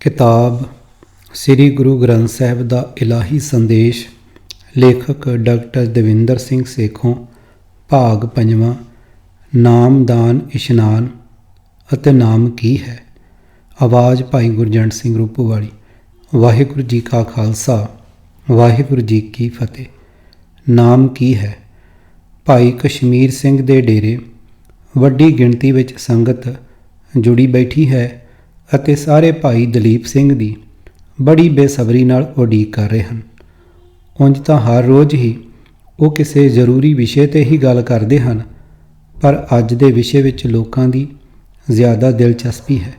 किताब श्री गुरु ग्रंथ साहिब का इलाही संदेश। लेखक डॉक्टर दविंदर सिंह सेखों। भाग पंजवां। नाम दान इशनान ਅਤੇ नाम की है। आवाज़ भाई गुरजंट सिंह रूपोवाली। वाहिगुरु जी का खालसा वाहिगुरु जी की फतेह। नाम की है। भाई कश्मीर सिंह दे डेरे वड्डी गिणती विच संगत जुड़ी बैठी है ਅਤੇ ਸਾਰੇ ਭਾਈ ਦਲੀਪ ਸਿੰਘ ਦੀ ਬੜੀ ਬੇਸਬਰੀ ਨਾਲ ਉਡੀਕ ਕਰ ਰਹੇ ਹਨ। ਉਂਝ ਤਾਂ ਹਰ ਰੋਜ਼ ਹੀ ਉਹ ਕਿਸੇ ਜ਼ਰੂਰੀ ਵਿਸ਼ੇ 'ਤੇ ਹੀ ਗੱਲ ਕਰਦੇ ਹਨ, ਪਰ ਅੱਜ ਦੇ ਵਿਸ਼ੇ ਵਿੱਚ ਲੋਕਾਂ ਦੀ ਜ਼ਿਆਦਾ ਦਿਲਚਸਪੀ ਹੈ।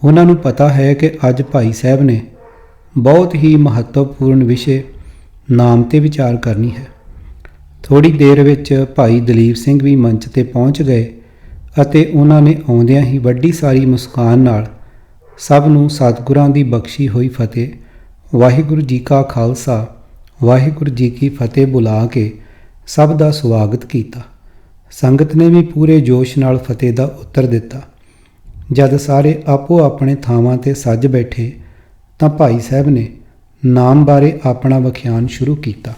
ਉਹਨਾਂ ਨੂੰ ਪਤਾ ਹੈ ਕਿ ਅੱਜ ਭਾਈ ਸਾਹਿਬ ਨੇ ਬਹੁਤ ਹੀ ਮਹੱਤਵਪੂਰਨ ਵਿਸ਼ੇ ਨਾਮ 'ਤੇ ਵਿਚਾਰ ਕਰਨੀ ਹੈ। ਥੋੜ੍ਹੀ ਦੇਰ ਵਿੱਚ ਭਾਈ ਦਲੀਪ ਸਿੰਘ ਵੀ ਮੰਚ 'ਤੇ ਪਹੁੰਚ ਗਏ ਅਤੇ ਉਹਨਾਂ ਨੇ ਆਉਂਦਿਆਂ ਹੀ ਵੱਡੀ ਸਾਰੀ ਮੁਸਕਾਨ ਨਾਲ ਸਭ ਨੂੰ ਸਤਿਗੁਰਾਂ ਦੀ ਬਖਸ਼ੀ ਹੋਈ ਫਤਿਹ ਵਾਹਿਗੁਰੂ ਜੀ ਕਾ ਖਾਲਸਾ ਵਾਹਿਗੁਰੂ ਜੀ ਕੀ ਫਤਿਹ ਬੁਲਾ ਕੇ ਸਭ ਦਾ ਸਵਾਗਤ ਕੀਤਾ। ਸੰਗਤ ਨੇ ਵੀ ਪੂਰੇ ਜੋਸ਼ ਨਾਲ ਫਤਿਹ ਦਾ ਉੱਤਰ ਦਿੱਤਾ। ਜਦ ਸਾਰੇ ਆਪੋ ਆਪਣੇ ਥਾਵਾਂ 'ਤੇ ਸੱਜ ਬੈਠੇ ਤਾਂ ਭਾਈ ਸਾਹਿਬ ਨੇ ਨਾਮ ਬਾਰੇ ਆਪਣਾ ਵਿਖਿਆਨ ਸ਼ੁਰੂ ਕੀਤਾ।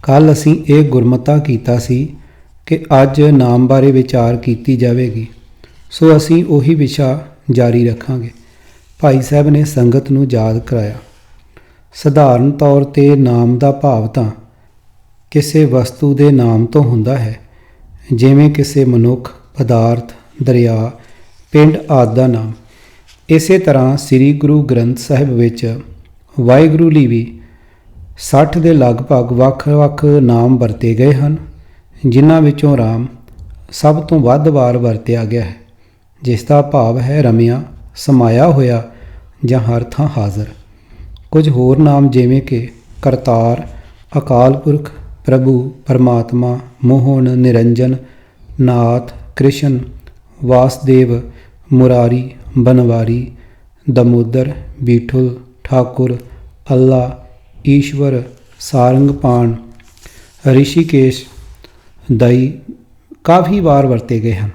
ਕੱਲ੍ਹ ਅਸੀਂ ਇਹ ਗੁਰਮਤਾ ਕੀਤਾ ਸੀ ਕਿ ਅੱਜ ਨਾਮ ਬਾਰੇ ਵਿਚਾਰ ਕੀਤੀ ਜਾਵੇਗੀ, ਸੋ ਅਸੀਂ ਉਹੀ ਵਿਸ਼ਾ ਜਾਰੀ ਰੱਖਾਂਗੇ। ਭਾਈ ਸਾਹਿਬ ਨੇ ਸੰਗਤ ਨੂੰ ਯਾਦ ਕਰਾਇਆ। ਸਧਾਰਨ ਤੌਰ 'ਤੇ ਨਾਮ ਦਾ ਭਾਵ ਤਾਂ ਕਿਸੇ ਵਸਤੂ ਦੇ ਨਾਮ ਤੋਂ ਹੁੰਦਾ ਹੈ, ਜਿਵੇਂ ਕਿਸੇ ਮਨੁੱਖ, ਪਦਾਰਥ, ਦਰਿਆ, ਪਿੰਡ ਆਦਿ ਦਾ ਨਾਮ। ਇਸੇ ਤਰ੍ਹਾਂ ਸ੍ਰੀ ਗੁਰੂ ਗ੍ਰੰਥ ਸਾਹਿਬ ਵਿੱਚ ਵਾਹਿਗੁਰੂ ਲਈ ਵੀ 60 ਦੇ ਲਗਭਗ ਵੱਖ-ਵੱਖ ਨਾਮ ਵਰਤੇ ਗਏ ਹਨ, ਜਿਨ੍ਹਾਂ ਵਿੱਚੋਂ ਰਾਮ ਸਭ ਤੋਂ ਵੱਧ ਵਾਰ ਵਰਤਿਆ ਗਿਆ ਹੈ, ਜਿਸ ਦਾ ਭਾਵ ਹੈ ਰਮਿਆ, ਸਮਾਇਆ ਹੋਇਆ ਜਾਂ ਹਰ ਥਾਂ ਹਾਜ਼ਰ। ਕੁਝ ਹੋਰ ਨਾਮ ਜਿਵੇਂ ਕਿ ਕਰਤਾਰ, ਅਕਾਲ ਪੁਰਖ, ਪ੍ਰਭੂ, ਪਰਮਾਤਮਾ, ਮੋਹਨ, ਨਿਰੰਜਨ, ਨਾਥ, ਕ੍ਰਿਸ਼ਨ, ਵਾਸਦੇਵ, ਮੁਰਾਰੀ, ਬਨਵਾਰੀ, ਦਮੋਦਰ, ਬੀਠੁਲ, ਠਾਕੁਰ, ਅੱਲਾ, ਈਸ਼ਵਰ, ਸਾਰੰਗਪਾਣ, ਰਿਸ਼ੀਕੇਸ਼, ਦਈ ਕਾਫੀ ਵਾਰ ਵਰਤੇ ਗਏ ਹਨ।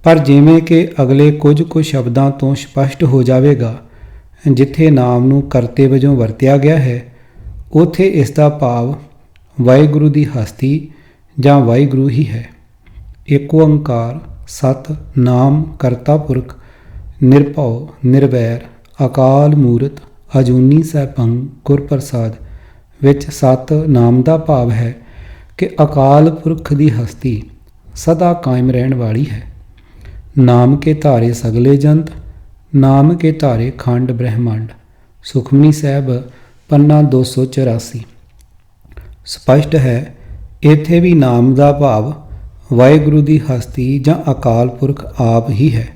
ਪਰ ਜਿਵੇਂ ਕਿ ਅਗਲੇ ਕੁਝ ਸ਼ਬਦਾਂ ਤੋਂ ਸਪਸ਼ਟ ਹੋ ਜਾਵੇਗਾ, ਜਿੱਥੇ ਨਾਮ ਨੂੰ ਕਰਤੇ ਵਜੋਂ ਵਰਤਿਆ ਗਿਆ ਹੈ, ਉੱਥੇ ਇਸ ਦਾ ਭਾਵ ਵਾਹਿਗੁਰੂ ਦੀ ਹਸਤੀ ਜਾਂ ਵਾਹਿਗੁਰੂ ਹੀ ਹੈ। ਏਕ ਓੰਕਾਰ ਸਤਿ ਨਾਮ ਕਰਤਾ ਪੁਰਖ ਨਿਰਭਉ ਨਿਰਵੈਰ ਅਕਾਲ ਮੂਰਤ ਅਜੂਨੀ ਸੈਭੰ ਗੁਰ ਪ੍ਰਸਾਦ ਵਿੱਚ ਸਤਿ ਨਾਮ ਦਾ ਭਾਵ ਹੈ ਕਿ ਅਕਾਲ ਪੁਰਖ ਦੀ ਹਸਤੀ ਸਦਾ ਕਾਇਮ ਰਹਿਣ ਵਾਲੀ ਹੈ। ਨਾਮ ਕੇ ਧਾਰੇ ਸਗਲੇ ਜੰਤ ਨਾਮ ਕੇ ਧਾਰੇ ਖੰਡ ਬ੍ਰਹਿਮੰਡ। ਸੁਖਮਨੀ ਸਾਹਿਬ ਪੰਨਾ 284। ਸਪਸ਼ਟ ਹੈ ਇੱਥੇ ਵੀ ਨਾਮ ਦਾ ਭਾਵ ਵਾਹਿਗੁਰੂ ਦੀ ਹਸਤੀ ਜਾਂ ਅਕਾਲ ਪੁਰਖ ਆਪ ਹੀ ਹੈ।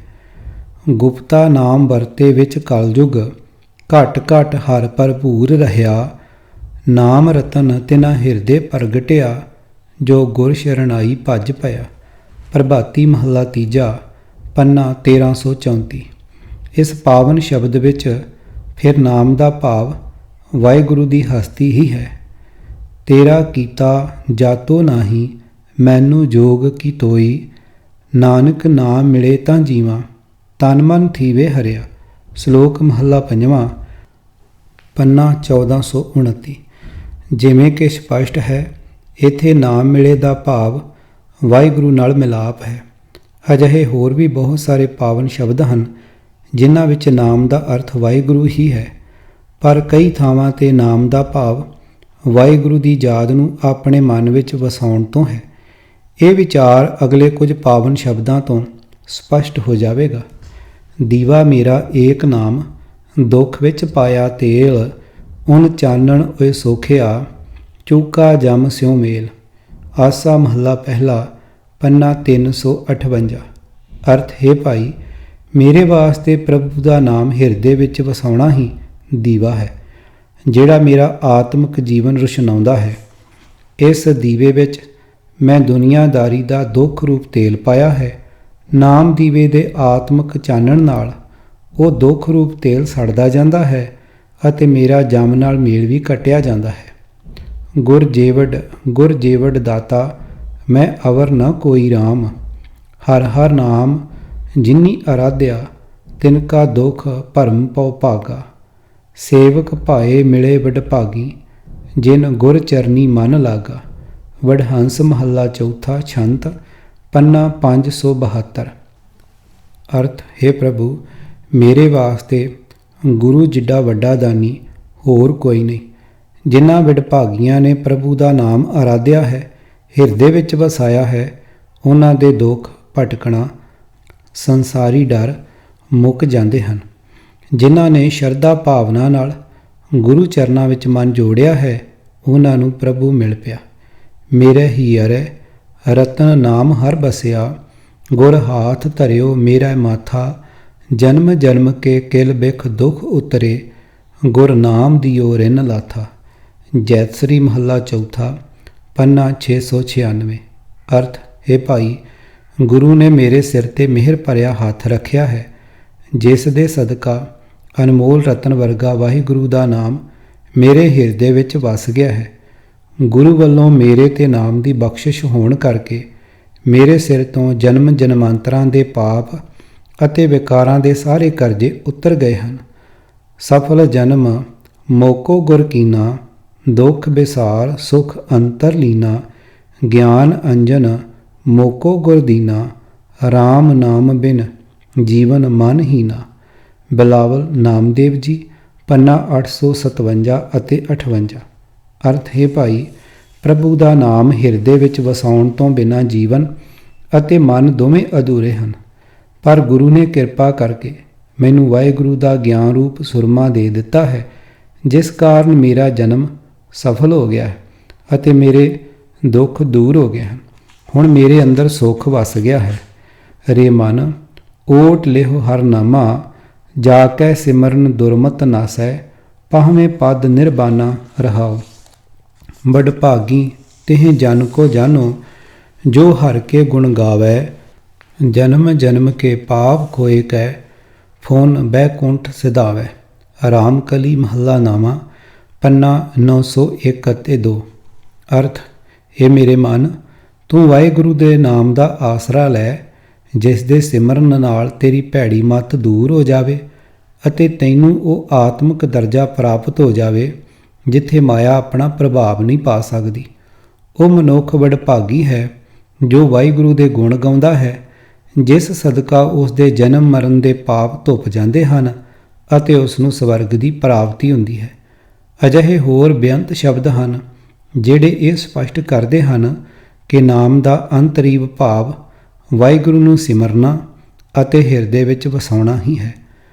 ਗੁਪਤਾ ਨਾਮ ਵਰਤੇ ਵਿੱਚ ਕਲਯੁਗ ਘਟ ਘਟ ਹਰ ਭਰਪੂਰ ਰਹਿਆ। ਨਾਮ ਰਤਨ ਤਿਨਾ ਹਿਰਦੇ ਪ੍ਰਗਟਿਆ ਜੋ ਗੁਰ ਸ਼ਰਨਾਈ ਭਜ ਪਿਆ। ਪ੍ਰਭਾਤੀ ਮਹੱਲਾ ਤੀਜਾ ਪੰਨਾ 1334। ਇਸ ਪਾਵਨ ਸ਼ਬਦ ਵਿੱਚ ਫਿਰ ਨਾਮ ਦਾ ਭਾਵ ਵਾਹਿਗੁਰੂ ਦੀ ਹਸਤੀ ਹੀ ਹੈ। ਤੇਰਾ ਕੀਤਾ ਜਾਤੋ ਨਾਹੀ ਮੈਨੂੰ ਜੋਗ ਕੀ ਤੋਈ। ਨਾਨਕ ਨਾਮ ਮਿਲੇ ਤਾਂ ਜੀਵਾਂ ਤਨ ਮਨ ਥੀਵੇ ਹਰਿਆ। ਸ਼ਲੋਕ ਮਹੱਲਾ ਪੰਜਵਾਂ ਪੰਨਾ 1429। ਜਿਵੇਂ ਕਿ ਸਪਸ਼ਟ ਹੈ ਇੱਥੇ ਨਾਮ ਮਿਲੇ ਦਾ ਭਾਵ ਵਾਹਿਗੁਰੂ ਨਾਲ ਮਿਲਾਪ ਹੈ। ਅਜਿਹੇ ਹੋਰ ਵੀ ਬਹੁਤ ਸਾਰੇ ਪਾਵਨ ਸ਼ਬਦ ਹਨ ਜਿਨ੍ਹਾਂ ਵਿੱਚ ਨਾਮ ਦਾ ਅਰਥ ਵਾਹਿਗੁਰੂ ਹੀ ਹੈ, ਪਰ ਕਈ ਥਾਵਾਂ 'ਤੇ ਨਾਮ ਦਾ ਭਾਵ ਵਾਹਿਗੁਰੂ ਦੀ ਯਾਦ ਨੂੰ ਆਪਣੇ ਮਨ ਵਿੱਚ ਵਸਾਉਣ ਤੋਂ ਹੈ। ਇਹ ਵਿਚਾਰ ਅਗਲੇ ਕੁਝ ਪਾਵਨ ਸ਼ਬਦਾਂ ਤੋਂ ਸਪਸ਼ਟ ਹੋ ਜਾਵੇਗਾ। ਦੀਵਾ ਮੇਰਾ ਏਕ ਨਾਮ ਦੁੱਖ ਵਿੱਚ ਪਾਇਆ ਤੇਲ। ਉਨ ਚਾਨਣ ਓਏ ਸੋਖਿਆ ਚੂਕਾ ਜਮ ਸਿਉ ਮੇਲ। ਆਸਾ ਮਹੱਲਾ ਪਹਿਲਾ ਪੰਨਾ 358। ਅਰਥ ਹੈ ਭਾਈ, ਮੇਰੇ ਵਾਸਤੇ ਪ੍ਰਭੂ ਦਾ ਨਾਮ ਹਿਰਦੇ ਵਿੱਚ ਵਸਾਉਣਾ ਹੀ ਦੀਵਾ ਹੈ, ਜਿਹੜਾ ਮੇਰਾ ਆਤਮਿਕ ਜੀਵਨ ਰੁਸ਼ਨਾਉਂਦਾ ਹੈ। ਇਸ ਦੀਵੇ ਵਿੱਚ ਮੈਂ ਦੁਨੀਆਦਾਰੀ ਦਾ ਦੁੱਖ ਰੂਪ ਤੇਲ ਪਾਇਆ ਹੈ। ਨਾਮ ਦੀਵੇ ਦੇ ਆਤਮਿਕ ਚਾਨਣ ਨਾਲ ਉਹ ਦੁੱਖ ਰੂਪ ਤੇਲ ਸੜਦਾ ਜਾਂਦਾ ਹੈ ਅਤੇ ਮੇਰਾ ਜਮ ਨਾਲ ਮੇਲ ਵੀ ਕੱਟਿਆ ਜਾਂਦਾ ਹੈ। ਗੁਰ ਜੇਵੜ ਦਾਤਾ ਮੈਂ ਅਵਰ ਨ ਕੋਈ ਰਾਮ। ਹਰ ਹਰ ਨਾਮ ਜਿਨੀ ਅਰਾਧਿਆ ਤਿਨਕਾ ਦੁਖ ਭਰਮ ਪਉ ਭਾਗਾ। ਸੇਵਕ ਭਾਏ ਮਿਲੇ ਵਡਭਾਗੀ, ਜਿਨ ਗੁਰ ਚਰਨੀ ਮਨ ਲਾਗਾ। ਵਡਹੰਸ ਮਹੱਲਾ ਚੌਥਾ, ਛੰਤ ਪੰਨਾ 572। ਅਰਥ, ਹੇ ਪ੍ਰਭੂ, ਮੇਰੇ ਵਾਸਤੇ ਗੁਰੂ ਜਿੱਡਾ ਵੱਡਾ ਦਾਨੀ ਹੋਰ ਕੋਈ ਨਹੀਂ। ਜਿਨ੍ਹਾਂ ਵਿਡਭਾਗੀਆਂ ਨੇ ਪ੍ਰਭੂ ਦਾ ਨਾਮ ਆਰਾਧਿਆ ਹੈ, ਹਿਰਦੇ ਵਿੱਚ ਵਸਾਇਆ ਹੈ, ਉਹਨਾਂ ਦੇ ਦੁੱਖ ਭਟਕਣਾ, ਸੰਸਾਰੀ ਡਰ ਮੁੱਕ ਜਾਂਦੇ ਹਨ। ਜਿਨ੍ਹਾਂ ਨੇ ਸ਼ਰਧਾ ਭਾਵਨਾ ਨਾਲ ਗੁਰੂ ਚਰਨਾਂ ਵਿੱਚ ਮਨ ਜੋੜਿਆ ਹੈ, ਉਹਨਾਂ ਨੂੰ ਪ੍ਰਭੂ ਮਿਲ ਪਿਆ। ਮੇਰੇ ਹੀਅਰੈ ਰਤਨ ਨਾਮ ਹਰ ਬਸਿਆ, ਗੁਰ ਹਾਥ ਧਰਿਓ ਮੇਰਾ ਮਾਥਾ। ਜਨਮ ਜਨਮ ਕੇ ਕਿਲ ਬਿਖ ਦੁਖ ਉਤਰੇ, ਗੁਰ ਨਾਮ ਦਿਓ ਰਿਨ ਲਾਥਾ। ਜੈਤਸਰੀ ਮਹੱਲਾ ਚੌਥਾ, ਪੰਨਾ 696। ਅਰਥ, ਹੇ ਭਾਈ, ਗੁਰੂ ਨੇ ਮੇਰੇ ਸਿਰ 'ਤੇ ਮਿਹਰ ਭਰਿਆ ਹੱਥ ਰੱਖਿਆ ਹੈ, ਜਿਸ ਦੇ ਸਦਕਾ ਅਨਮੋਲ ਰਤਨ ਵਰਗਾ ਵਾਹਿਗੁਰੂ ਦਾ ਨਾਮ ਮੇਰੇ ਹਿਰਦੇ ਵਿੱਚ ਵਸ ਗਿਆ ਹੈ। ਗੁਰੂ ਵੱਲੋਂ ਮੇਰੇ 'ਤੇ ਨਾਮ ਦੀ ਬਖਸ਼ਿਸ਼ ਹੋਣ ਕਰਕੇ ਮੇਰੇ ਸਿਰ ਤੋਂ ਜਨਮ ਜਨਮਾਂਤਰਾਂ ਦੇ ਪਾਪ ਅਤੇ ਵਿਕਾਰਾਂ ਦੇ ਸਾਰੇ ਕਰਜ਼ੇ ਉਤਰ ਗਏ ਹਨ। ਸਫਲ ਜਨਮ ਮੋਕੋ ਗੁਰ ਕੀਨਾ, ਦੁਖ ਬਿਸਾਰ ਸੁਖ ਅੰਤਰ ਲੀਨਾ। ਗਿਆਨ ਅੰਜਨ ਮੋਕੋ ਗੁਰ ਦੀਨਾ, ਰਾਮ ਨਾਮ ਬਿਨ ਜੀਵਨ ਮਨ ਹੀਨਾ। ਬਿਲਾਵਲ ਨਾਮਦੇਵ ਜੀ, ਪੰਨਾ 857 ਅਤੇ 58। ਅਰਥ, ਹੈ ਭਾਈ, ਪ੍ਰਭੂ ਦਾ ਨਾਮ ਹਿਰਦੇ ਵਿੱਚ ਵਸਾਉਣ ਤੋਂ ਬਿਨਾਂ ਜੀਵਨ ਅਤੇ ਮਨ ਦੋਵੇਂ ਅਧੂਰੇ ਹਨ। ਪਰ ਗੁਰੂ ਨੇ ਕਿਰਪਾ ਕਰਕੇ ਮੈਨੂੰ ਵਾਹਿਗੁਰੂ ਦਾ ਗਿਆਨ ਰੂਪ ਸੁਰਮਾ ਦੇ ਦਿੱਤਾ ਹੈ, ਜਿਸ ਕਾਰਨ ਮੇਰਾ ਜਨਮ ਸਫਲ ਹੋ ਗਿਆ ਹੈ ਅਤੇ ਮੇਰੇ ਦੁੱਖ ਦੂਰ ਹੋ ਗਏ ਹਨ। ਹੁਣ ਮੇਰੇ ਅੰਦਰ ਸੁੱਖ ਵਸ ਗਿਆ ਹੈ। ਰੇ ਮਨ, ਓਟ ਲਿਹੁ ਹਰ ਨਾਮਾ, ਜਾ ਕੈ ਸਿਮਰਨ ਦੁਰਮਤ ਨਾਸੈ। ਪਾਹਵੇਂ ਪਦ ਨਿਰਬਾਨਾ ਰਹਾਉ। ਵਡਭਾਗੀ ਤਿਹ ਜਨ ਕੋ ਜਾਨੋ, ਜੋ ਹਰ ਕੇ ਗੁਣ ਗਾਵੈ। ਜਨਮ ਜਨਮ ਕੇ ਪਾਪ ਖੋਏ ਕੈ, ਫੋਨ ਬੈਕੁੰਠ ਸਿਧਾਵੈ। ਰਾਮ ਕਲੀ ਮਹੱਲਾ ਨਾਮਾ, ਪੰਨਾ 901 ਅਤੇ 2। ਅਰਥ, ਇਹ ਮੇਰੇ ਮਨ, ਤੂੰ ਵਾਹਿਗੁਰੂ ਦੇ ਨਾਮ ਦਾ ਆਸਰਾ ਲੈ, ਜਿਸ ਦੇ ਸਿਮਰਨ ਨਾਲ ਤੇਰੀ ਭੈੜੀ ਮੱਤ ਦੂਰ ਹੋ ਜਾਵੇ ਅਤੇ ਤੈਨੂੰ ਉਹ ਆਤਮਿਕ ਦਰਜਾ ਪ੍ਰਾਪਤ ਹੋ ਜਾਵੇ ਜਿੱਥੇ ਮਾਇਆ ਆਪਣਾ ਪ੍ਰਭਾਵ ਨਹੀਂ ਪਾ ਸਕਦੀ। ਉਹ ਮਨੁੱਖ ਵਡਭਾਗੀ ਹੈ ਜੋ ਵਾਹਿਗੁਰੂ ਦੇ ਗੁਣ ਗਾਉਂਦਾ ਹੈ, ਜਿਸ ਸਦਕਾ ਉਸ ਦੇ ਜਨਮ ਮਰਨ ਦੇ ਪਾਪ ਧੁੱਪ ਜਾਂਦੇ ਹਨ ਅਤੇ ਉਸ ਨੂੰ ਸਵਰਗ ਦੀ ਪ੍ਰਾਪਤੀ ਹੁੰਦੀ ਹੈ। ਅਜਿਹੇ ਹੋਰ ਬੇਅੰਤ ਸ਼ਬਦ ਹਨ ਜਿਹੜੇ ਇਹ ਸਪਸ਼ਟ ਕਰਦੇ ਹਨ ਕਿ ਨਾਮ ਦਾ ਅੰਤਰੀਵ ਭਾਵ ਵਾਹਿਗੁਰੂ ਨੂੰ ਸਿਮਰਨਾ ਅਤੇ ਹਿਰਦੇ ਵਿੱਚ ਵਸਾਉਣਾ ਹੀ ਹੈ।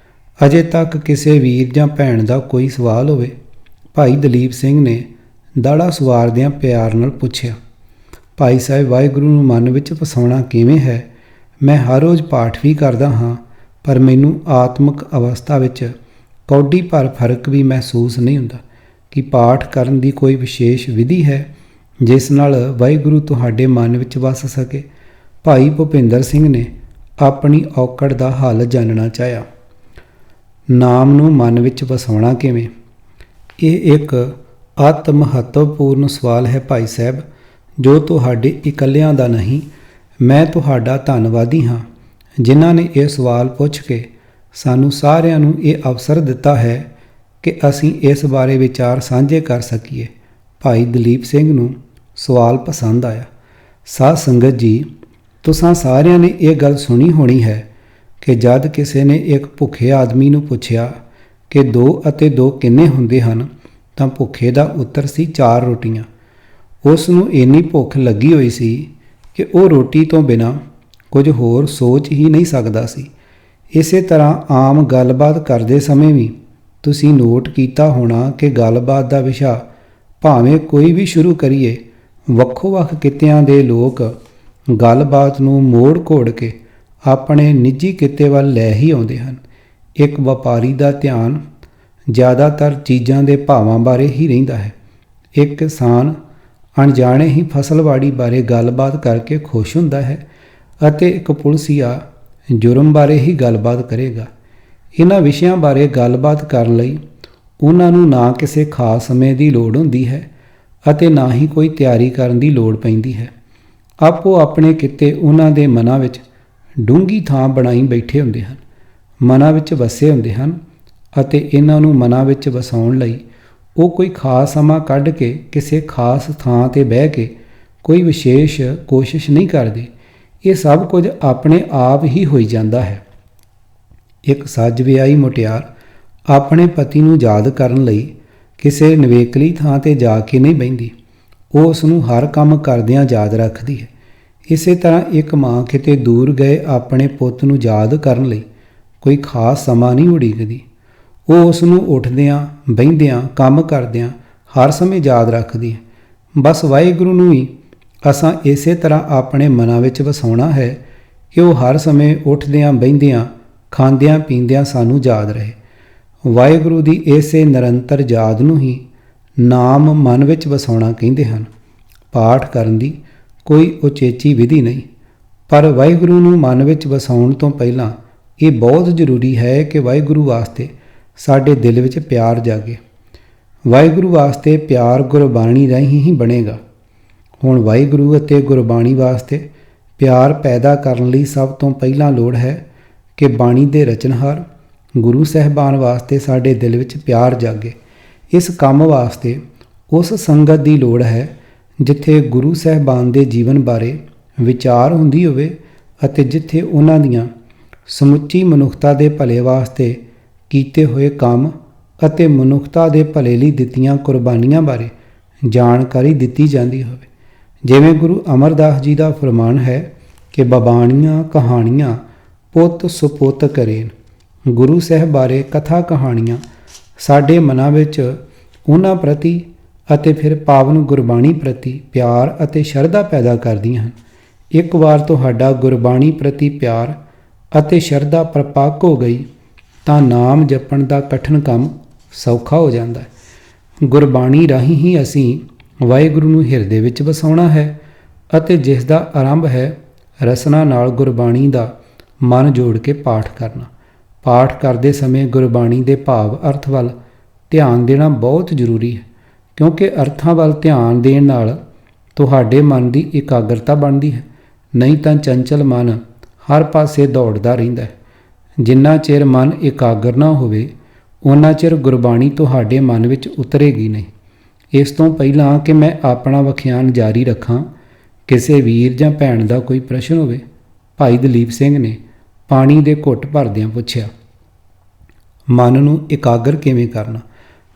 ਅਜੇ ਤੱਕ ਕਿਸੇ ਵੀਰ ਜਾਂ ਭੈਣ ਦਾ ਕੋਈ ਸਵਾਲ ਹੋਵੇ, ਭਾਈ ਦਲੀਪ ਸਿੰਘ ਨੇ ਦਾੜਾ ਸਵਾਰਦਿਆਂ ਪਿਆਰ ਨਾਲ ਪੁੱਛਿਆ, ਭਾਈ ਸਾਹਿਬ, ਵਾਹਿਗੁਰੂ ਨੂੰ ਮਨ ਵਿੱਚ ਵਸਾਉਣਾ ਕਿਵੇਂ ਹੈ? ਮੈਂ ਹਰ ਰੋਜ਼ ਪਾਠ ਵੀ ਕਰਦਾ ਹਾਂ, ਪਰ ਮੈਨੂੰ ਆਤਮਿਕ ਅਵਸਥਾ ਵਿੱਚ ਕੌਡੀ ਭਰ ਫਰਕ ਵੀ ਮਹਿਸੂਸ ਨਹੀਂ ਹੁੰਦਾ ਕਿ ਪਾਠ ਕਰਨ ਦੀ ਕੋਈ ਵਿਸ਼ੇਸ਼ ਵਿਧੀ ਹੈ ਜਿਸ ਨਾਲ ਵਾਹਿਗੁਰੂ ਤੁਹਾਡੇ ਮਨ ਵਿੱਚ ਵਸ ਸਕੇ। ਭਾਈ ਭੁਪਿੰਦਰ ਸਿੰਘ ਨੇ ਆਪਣੀ ਔਕੜ ਦਾ ਹੱਲ ਜਾਣਨਾ ਚਾਹਿਆ। ਨਾਮ ਨੂੰ ਮਨ ਵਿੱਚ ਵਸਾਉਣਾ ਕਿਵੇਂ? ਇਹ ਇੱਕ ਅਤ ਮਹੱਤਵਪੂਰਨ ਸਵਾਲ ਹੈ ਭਾਈ ਸਾਹਿਬ, ਜੋ ਤੁਹਾਡੇ ਇਕੱਲਿਆਂ ਦਾ ਨਹੀਂ। ਮੈਂ ਤੁਹਾਡਾ ਧੰਨਵਾਦੀ ਹਾਂ ਜਿਨ੍ਹਾਂ ਨੇ ਇਹ ਸਵਾਲ ਪੁੱਛ ਕੇ ਸਾਨੂੰ ਸਾਰਿਆਂ ਨੂੰ ਇਹ ਅਵਸਰ ਦਿੱਤਾ ਹੈ ਕਿ ਅਸੀਂ ਇਸ ਬਾਰੇ ਵਿਚਾਰ ਸਾਂਝੇ ਕਰ ਸਕੀਏ। ਭਾਈ ਦਲੀਪ ਸਿੰਘ ਨੂੰ ਸਵਾਲ ਪਸੰਦ ਆਇਆ। ਸਾਧ ਸੰਗਤ ਜੀ, ਤੁਸੀਂ ਸਾਰਿਆਂ ਨੇ ਇਹ ਗੱਲ ਸੁਣੀ ਹੋਣੀ ਹੈ ਕਿ ਜਦ ਕਿਸੇ ਨੇ ਇੱਕ ਭੁੱਖੇ ਆਦਮੀ ਨੂੰ ਪੁੱਛਿਆ ਕਿ 2 ਅਤੇ 2 ਕਿੰਨੇ ਹੁੰਦੇ ਹਨ, ਤਾਂ ਭੁੱਖੇ ਦਾ ਉੱਤਰ ਸੀ 4 ਰੋਟੀਆਂ। ਉਸ ਨੂੰ ਇੰਨੀ ਭੁੱਖ ਲੱਗੀ ਹੋਈ ਸੀ ਕਿ ਉਹ ਰੋਟੀ ਤੋਂ ਬਿਨਾਂ ਕੁਝ ਹੋਰ ਸੋਚ ਹੀ ਨਹੀਂ ਸਕਦਾ ਸੀ। ਇਸੇ ਤਰ੍ਹਾਂ ਆਮ ਗੱਲਬਾਤ ਕਰਦੇ ਸਮੇਂ ਵੀ ਤੁਸੀਂ ਨੋਟ ਕੀਤਾ ਹੋਣਾ ਕਿ ਗੱਲਬਾਤ ਦਾ ਵਿਸ਼ਾ ਭਾਵੇਂ ਕੋਈ ਵੀ ਸ਼ੁਰੂ ਕਰੀਏ, ਵੱਖੋ-ਵੱਖ ਕਿੱਤਿਆਂ ਦੇ ਲੋਕ ਗੱਲਬਾਤ ਨੂੰ ਮੋੜ ਘੋੜ ਕੇ ਆਪਣੇ ਨਿੱਜੀ ਕਿੱਤੇ ਵੱਲ ਲੈ ਹੀ ਆਉਂਦੇ ਹਨ। ਇੱਕ ਵਪਾਰੀ ਦਾ ਧਿਆਨ ਜ਼ਿਆਦਾਤਰ ਚੀਜ਼ਾਂ ਦੇ ਭਾਵਾਂ ਬਾਰੇ ਹੀ ਰਹਿੰਦਾ ਹੈ। ਇੱਕ ਕਿਸਾਨ ਅਣਜਾਣੇ ਹੀ ਫਸਲਵਾੜੀ ਬਾਰੇ ਗੱਲਬਾਤ ਕਰਕੇ ਖੁਸ਼ ਹੁੰਦਾ ਹੈ ਅਤੇ ਇੱਕ ਪੁਲਿਸੀਆ ਜੁਰਮ ਬਾਰੇ ਹੀ ਗੱਲਬਾਤ ਕਰੇਗਾ। ਇਹਨਾਂ ਵਿਸ਼ਿਆਂ ਬਾਰੇ ਗੱਲਬਾਤ ਕਰਨ ਲਈ ਉਹਨਾਂ ਨੂੰ ਨਾ ਕਿਸੇ ਖਾਸ ਸਮੇਂ ਦੀ ਲੋੜ ਹੁੰਦੀ ਹੈ ਅਤੇ ਨਾ ਹੀ ਕੋਈ ਤਿਆਰੀ ਕਰਨ ਦੀ ਲੋੜ ਪੈਂਦੀ ਹੈ। ਆਪੋ ਆਪਣੇ ਕਿੱਤੇ ਉਹਨਾਂ ਦੇ ਮਨਾਂ ਵਿੱਚ ਡੂੰਘੀ ਥਾਂ ਬਣਾਈ ਬੈਠੇ ਹੁੰਦੇ ਹਨ। ਮਨਾਂ ਵਿੱਚ ਵਸੇ ਹੁੰਦੇ ਹਨ ਅਤੇ ਇਹਨਾਂ ਨੂੰ ਮਨਾਂ ਵਿੱਚ ਵਸਾਉਣ ਲਈ ਉਹ ਕੋਈ ਖਾਸ ਸਮਾਂ ਕੱਢ ਕੇ ਕਿਸੇ ਖਾਸ ਥਾਂ 'ਤੇ ਬਹਿ ਕੇ ਕੋਈ ਵਿਸ਼ੇਸ਼ ਕੋਸ਼ਿਸ਼ ਨਹੀਂ ਕਰਦੇ। ਇਹ ਸਭ ਕੁਝ ਆਪਣੇ ਆਪ ਹੀ ਹੋਈ ਜਾਂਦਾ ਹੈ। ਇੱਕ ਸੱਜ ਵਿਆਹੀ ਮੁਟਿਆਰ ਆਪਣੇ ਪਤੀ ਨੂੰ ਯਾਦ ਕਰਨ ਲਈ ਕਿਸੇ ਨਿਵੇਕਲੀ ਥਾਂ 'ਤੇ ਜਾ ਕੇ ਨਹੀਂ ਬਹਿੰਦੀ, ਉਹ ਉਸ ਨੂੰ ਹਰ ਕੰਮ ਕਰਦਿਆਂ ਯਾਦ ਰੱਖਦੀ ਹੈ। ਇਸੇ ਤਰ੍ਹਾਂ ਇੱਕ ਮਾਂ ਕਿਤੇ ਦੂਰ ਗਏ ਆਪਣੇ ਪੁੱਤ ਨੂੰ ਯਾਦ ਕਰਨ ਲਈ ਕੋਈ ਖਾਸ ਸਮਾਂ ਨਹੀਂ ਉਡੀਕਦੀ, ਉਹ ਉਸ ਨੂੰ ਉੱਠਦਿਆਂ ਬਹਿੰਦਿਆਂ ਕੰਮ ਕਰਦਿਆਂ ਹਰ ਸਮੇਂ ਯਾਦ ਰੱਖਦੀ ਹੈ। ਬਸ ਵਾਹਿਗੁਰੂ ਨੂੰ ਹੀ ਅਸਾਂ ਇਸੇ ਤਰ੍ਹਾਂ ਆਪਣੇ ਮਨਾਂ ਵਿੱਚ ਵਸਾਉਣਾ ਹੈ ਕਿ ਉਹ ਹਰ ਸਮੇਂ ਉੱਠਦਿਆਂ ਬਹਿੰਦਿਆਂ ਖਾਂਦਿਆਂ ਪੀਂਦਿਆਂ ਸਾਨੂੰ ਯਾਦ ਰਹੇ। ਵਾਹਿਗੁਰੂ ਦੀ ਇਸੇ ਨਿਰੰਤਰ ਯਾਦ ਨੂੰ ਹੀ ਨਾਮ ਮਨ ਵਿੱਚ ਵਸਾਉਣਾ ਕਹਿੰਦੇ ਹਨ। ਪਾਠ ਕਰਨ ਦੀ ਕੋਈ ਉਚੇਚੀ ਵਿਧੀ ਨਹੀਂ, ਪਰ ਵਾਹਿਗੁਰੂ ਨੂੰ ਮਨ ਵਿੱਚ ਵਸਾਉਣ ਤੋਂ ਪਹਿਲਾਂ ਇਹ ਬਹੁਤ ਜ਼ਰੂਰੀ ਹੈ ਕਿ ਵਾਹਿਗੁਰੂ ਵਾਸਤੇ ਸਾਡੇ ਦਿਲ ਵਿੱਚ ਪਿਆਰ ਜਾਗੇ। ਵਾਹਿਗੁਰੂ ਵਾਸਤੇ ਪਿਆਰ ਗੁਰਬਾਣੀ ਰਾਹੀਂ ਹੀ ਬਣੇਗਾ। ਹੁਣ ਵਾਹਿਗੁਰੂ ਅਤੇ ਗੁਰਬਾਣੀ ਵਾਸਤੇ ਪਿਆਰ ਪੈਦਾ ਕਰਨ ਲਈ ਸਭ ਤੋਂ ਪਹਿਲਾਂ ਲੋੜ ਹੈ ਕਿ ਬਾਣੀ ਦੇ ਰਚਨਹਾਰ ਗੁਰੂ ਸਾਹਿਬਾਨ ਵਾਸਤੇ ਸਾਡੇ ਦਿਲ ਵਿੱਚ ਪਿਆਰ ਜਾਗੇ। ਇਸ ਕੰਮ ਵਾਸਤੇ ਉਸ ਸੰਗਤ ਦੀ ਲੋੜ ਹੈ ਜਿੱਥੇ ਗੁਰੂ ਸਾਹਿਬਾਨ ਦੇ ਜੀਵਨ ਬਾਰੇ ਵਿਚਾਰ ਹੁੰਦੀ ਹੋਵੇ ਅਤੇ ਜਿੱਥੇ ਉਹਨਾਂ ਦੀਆਂ ਸਮੁੱਚੀ ਮਨੁੱਖਤਾ ਦੇ ਭਲੇ ਵਾਸਤੇ ਕੀਤੇ ਹੋਏ ਕੰਮ ਅਤੇ ਮਨੁੱਖਤਾ ਦੇ ਭਲੇ ਲਈ ਦਿੱਤੀਆਂ ਕੁਰਬਾਨੀਆਂ ਬਾਰੇ ਜਾਣਕਾਰੀ ਦਿੱਤੀ ਜਾਂਦੀ ਹੋਵੇ। ਜਿਵੇਂ ਗੁਰੂ ਅਮਰਦਾਸ ਜੀ ਦਾ ਫਰਮਾਨ ਹੈ ਕਿ ਬਬਾਣੀਆਂ ਕਹਾਣੀਆਂ ਪੁੱਤ ਸੁਪੁੱਤ ਕਰੇਨ। ਗੁਰੂ ਸਾਹਿਬ ਬਾਰੇ ਕਥਾ ਕਹਾਣੀਆਂ ਸਾਡੇ ਮਨਾਂ ਵਿੱਚ ਉਹਨਾਂ ਪ੍ਰਤੀ ਅਤੇ ਫਿਰ ਪਾਵਨ ਗੁਰਬਾਣੀ ਪ੍ਰਤੀ ਪਿਆਰ ਅਤੇ ਸ਼ਰਧਾ ਪੈਦਾ ਕਰਦੀਆਂ ਹਨ। ਇੱਕ ਵਾਰ ਤੁਹਾਡਾ ਗੁਰਬਾਣੀ ਪ੍ਰਤੀ ਪਿਆਰ ਅਤੇ ਸ਼ਰਧਾ ਪ੍ਰਪੱਕ ਹੋ ਗਈ ਤਾਂ ਨਾਮ ਜਪਣ ਦਾ ਕਠਿਨ ਕੰਮ ਸੌਖਾ ਹੋ ਜਾਂਦਾ ਹੈ। ਗੁਰਬਾਣੀ ਰਾਹੀਂ ਹੀ ਅਸੀਂ ਵਾਹਿਗੁਰੂ ਨੂੰ ਹਿਰਦੇ ਵਿੱਚ ਵਸਾਉਣਾ ਹੈ ਅਤੇ ਜਿਸ ਦਾ ਆਰੰਭ ਹੈ ਰਸਨਾ ਨਾਲ ਗੁਰਬਾਣੀ ਦਾ ਮਨ ਜੋੜ ਕੇ ਪਾਠ ਕਰਨਾ। ਪਾਠ ਕਰਦੇ ਸਮੇਂ ਗੁਰਬਾਣੀ ਦੇ ਭਾਵ ਅਰਥ ਵੱਲ ਧਿਆਨ ਦੇਣਾ ਬਹੁਤ ਜ਼ਰੂਰੀ ਹੈ, ਕਿਉਂਕਿ ਅਰਥਾਂ ਵੱਲ ਧਿਆਨ ਦੇਣ ਨਾਲ ਤੁਹਾਡੇ ਮਨ ਦੀ ਇਕਾਗਰਤਾ ਬਣਦੀ ਹੈ, ਨਹੀਂ ਤਾਂ ਚੰਚਲ ਮਨ ਹਰ ਪਾਸੇ ਦੌੜਦਾ ਰਹਿੰਦਾ ਹੈ। ਜਿੰਨਾ ਚਿਰ ਮਨ ਇਕਾਗਰ ਨਾ ਹੋਵੇ ਉਨਾ ਚਿਰ ਗੁਰਬਾਣੀ ਤੁਹਾਡੇ ਮਨ ਵਿੱਚ ਉਤਰੇਗੀ ਨਹੀਂ। ਇਸ ਤੋਂ ਪਹਿਲਾਂ ਕਿ ਮੈਂ ਆਪਣਾ ਵਖਿਆਨ ਜਾਰੀ ਰੱਖਾਂ, ਕਿਸੇ ਵੀਰ ਜਾਂ ਭੈਣ ਦਾ ਕੋਈ ਪ੍ਰਸ਼ਨ ਹੋਵੇ। ਭਾਈ ਦਲੀਪ ਸਿੰਘ ਨੇ ਪਾਣੀ ਦੇ ਘੁੱਟ ਭਰਦਿਆਂ ਪੁੱਛਿਆ, ਮਨ ਨੂੰ ਇਕਾਗਰ ਕਿਵੇਂ ਕਰਨਾ?